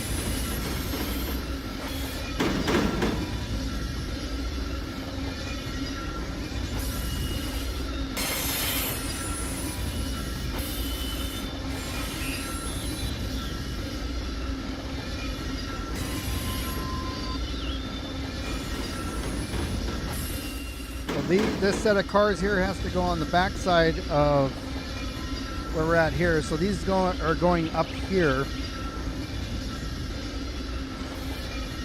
This set of cars here has to go on the back side of where we're at here. So these are going up here.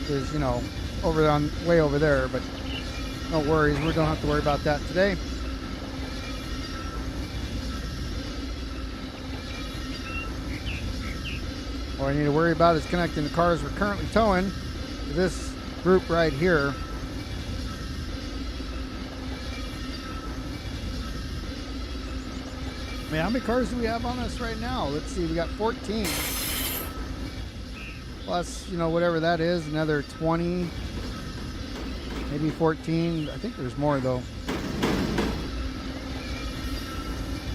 There's, you know, way over there, but no worries. We don't have to worry about that today. All I need to worry about is connecting the cars we're currently towing to this group right here. I mean, how many cars do we have on us right now? Let's see, we got 14. Plus, you know, whatever that is, another 20, maybe 14. I think there's more though.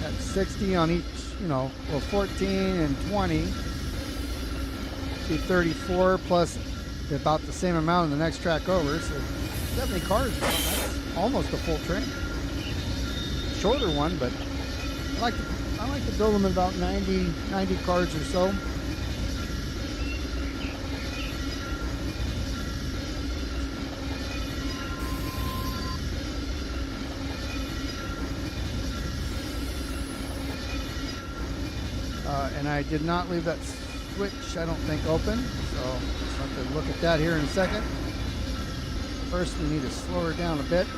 That's 60 on each, you know, well, 14 and 20. Be 34 plus about the same amount in the next track over. So 70 cars, that's almost a full train. Shorter one, but I like to build them in about 90 cars or so. And I did not leave that switch, I don't think, open. So I'll have to look at that here in a second. First, we need to slow her down a bit.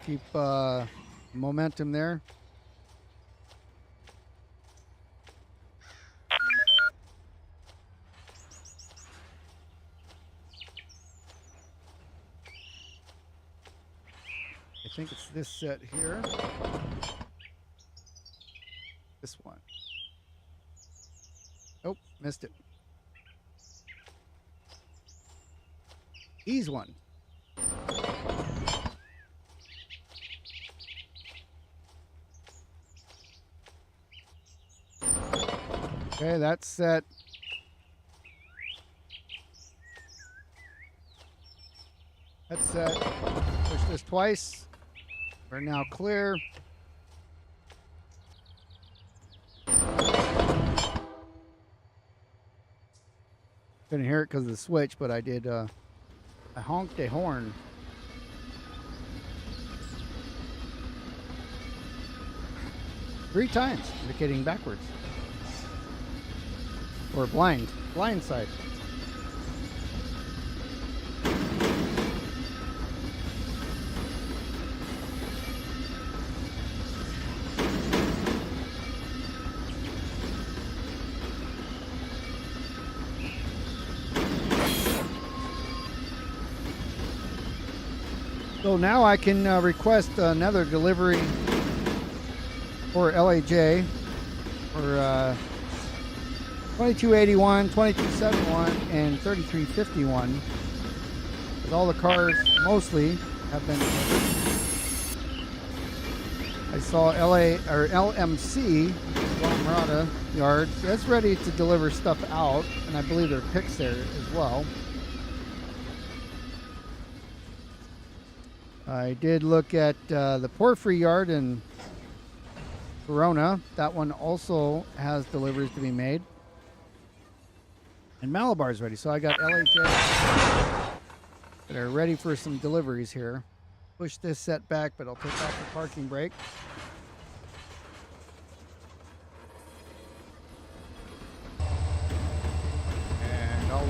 Keep momentum there. I think it's this set here. This one. Oh, missed it. Ease one. Okay, that's set. That's set. Push this twice. We're now clear. Couldn't hear it because of the switch, but I did. I honked a horn. Three times, indicating backwards. Or blind side. So now I can request another delivery for LAJ for 2281, 2271, and 3351. But all the cars mostly have been delivered. I saw LMC, Barstow Yard, that's ready to deliver stuff out, and I believe there are picks there as well. I did look at the Porphyry Yard in Corona. That one also has deliveries to be made. And Malabar's ready. So I got LAJ that are ready for some deliveries here. Push this set back, but I'll take off the parking brake.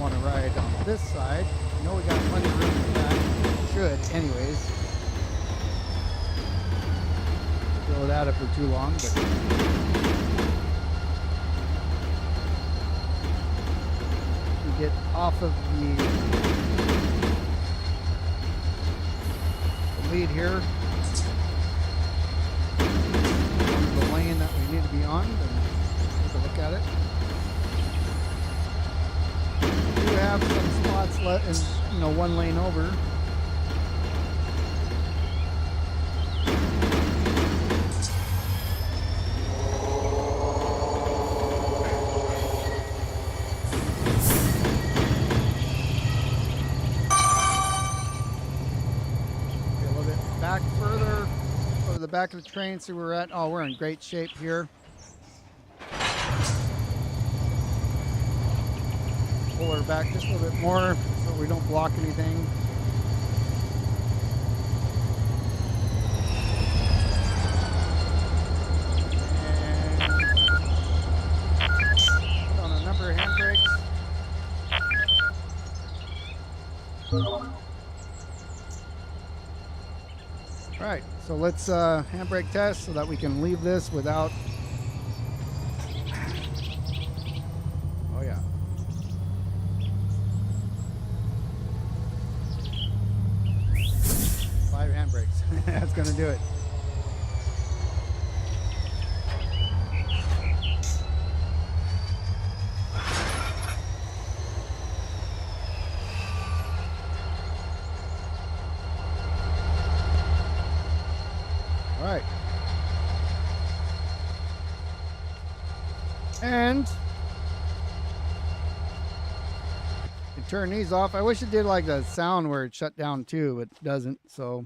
want to ride on this side. I know we got plenty of room for that. Should, anyways. Blow that up for too long, but we get off of the lead here, on the lane that we need to be on, and take a look at it. We do have some spots left in, one lane over. Back of the train, see where we're at. Oh, we're in great shape here. Pull her back just a little bit more so we don't block anything. And put on a number of handbrakes. All right, so let's handbrake test so that we can leave this without. Oh yeah. Five handbrakes. That's gonna do it. And you turn these off. I wish it did like the sound where it shut down too, but it doesn't. So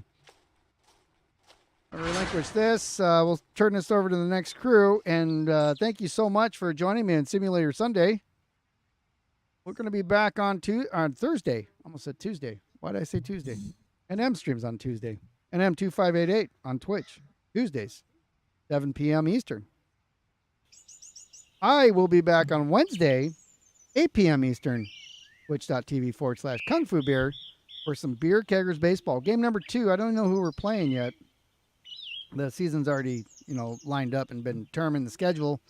I'll relinquish this. We'll turn this over to the next crew. And thank you so much for joining me on Simulator Sunday. We're going to be back on Thursday. Almost said Tuesday. Why did I say Tuesday? NM streams on Tuesday. NM2588 on Twitch. Tuesdays, 7 p.m. Eastern. I will be back on Wednesday, 8 p.m. Eastern, twitch.tv/Kung Fu Beer for some Beer Keggers baseball. Game number 2. I don't know who we're playing yet. The season's already, lined up and been determined, the schedule.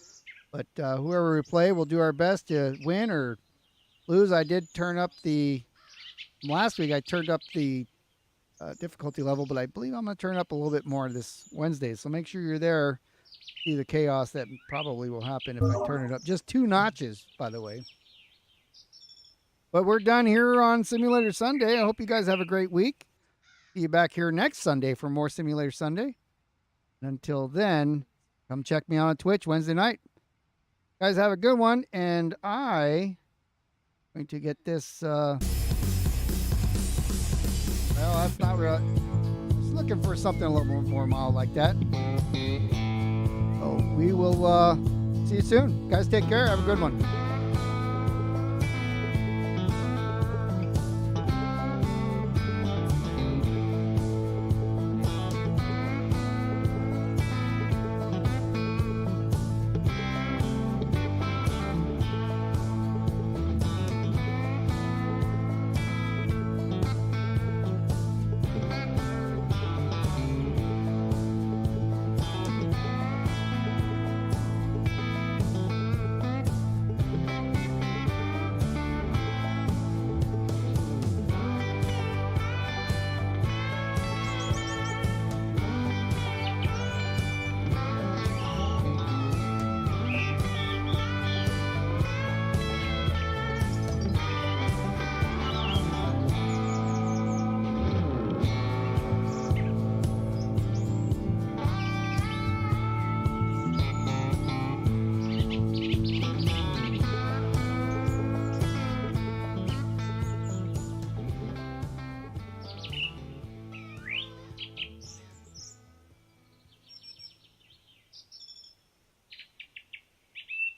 But whoever we play, we'll do our best to win or lose. I did turn up last week I turned up the difficulty level, but I believe I'm going to turn up a little bit more this Wednesday. So make sure you're there. See the chaos that probably will happen if I turn it up just 2 notches, by the way. But we're done here on Simulator Sunday. I hope you guys have a great week. See you back here next Sunday for more Simulator Sunday. And until then, come check me out on Twitch Wednesday night. Guys, have a good one. And I'm going to get this. Well, that's not real. I was looking for something a little more mild like that. So we will see you soon. Guys, take care. Have a good one.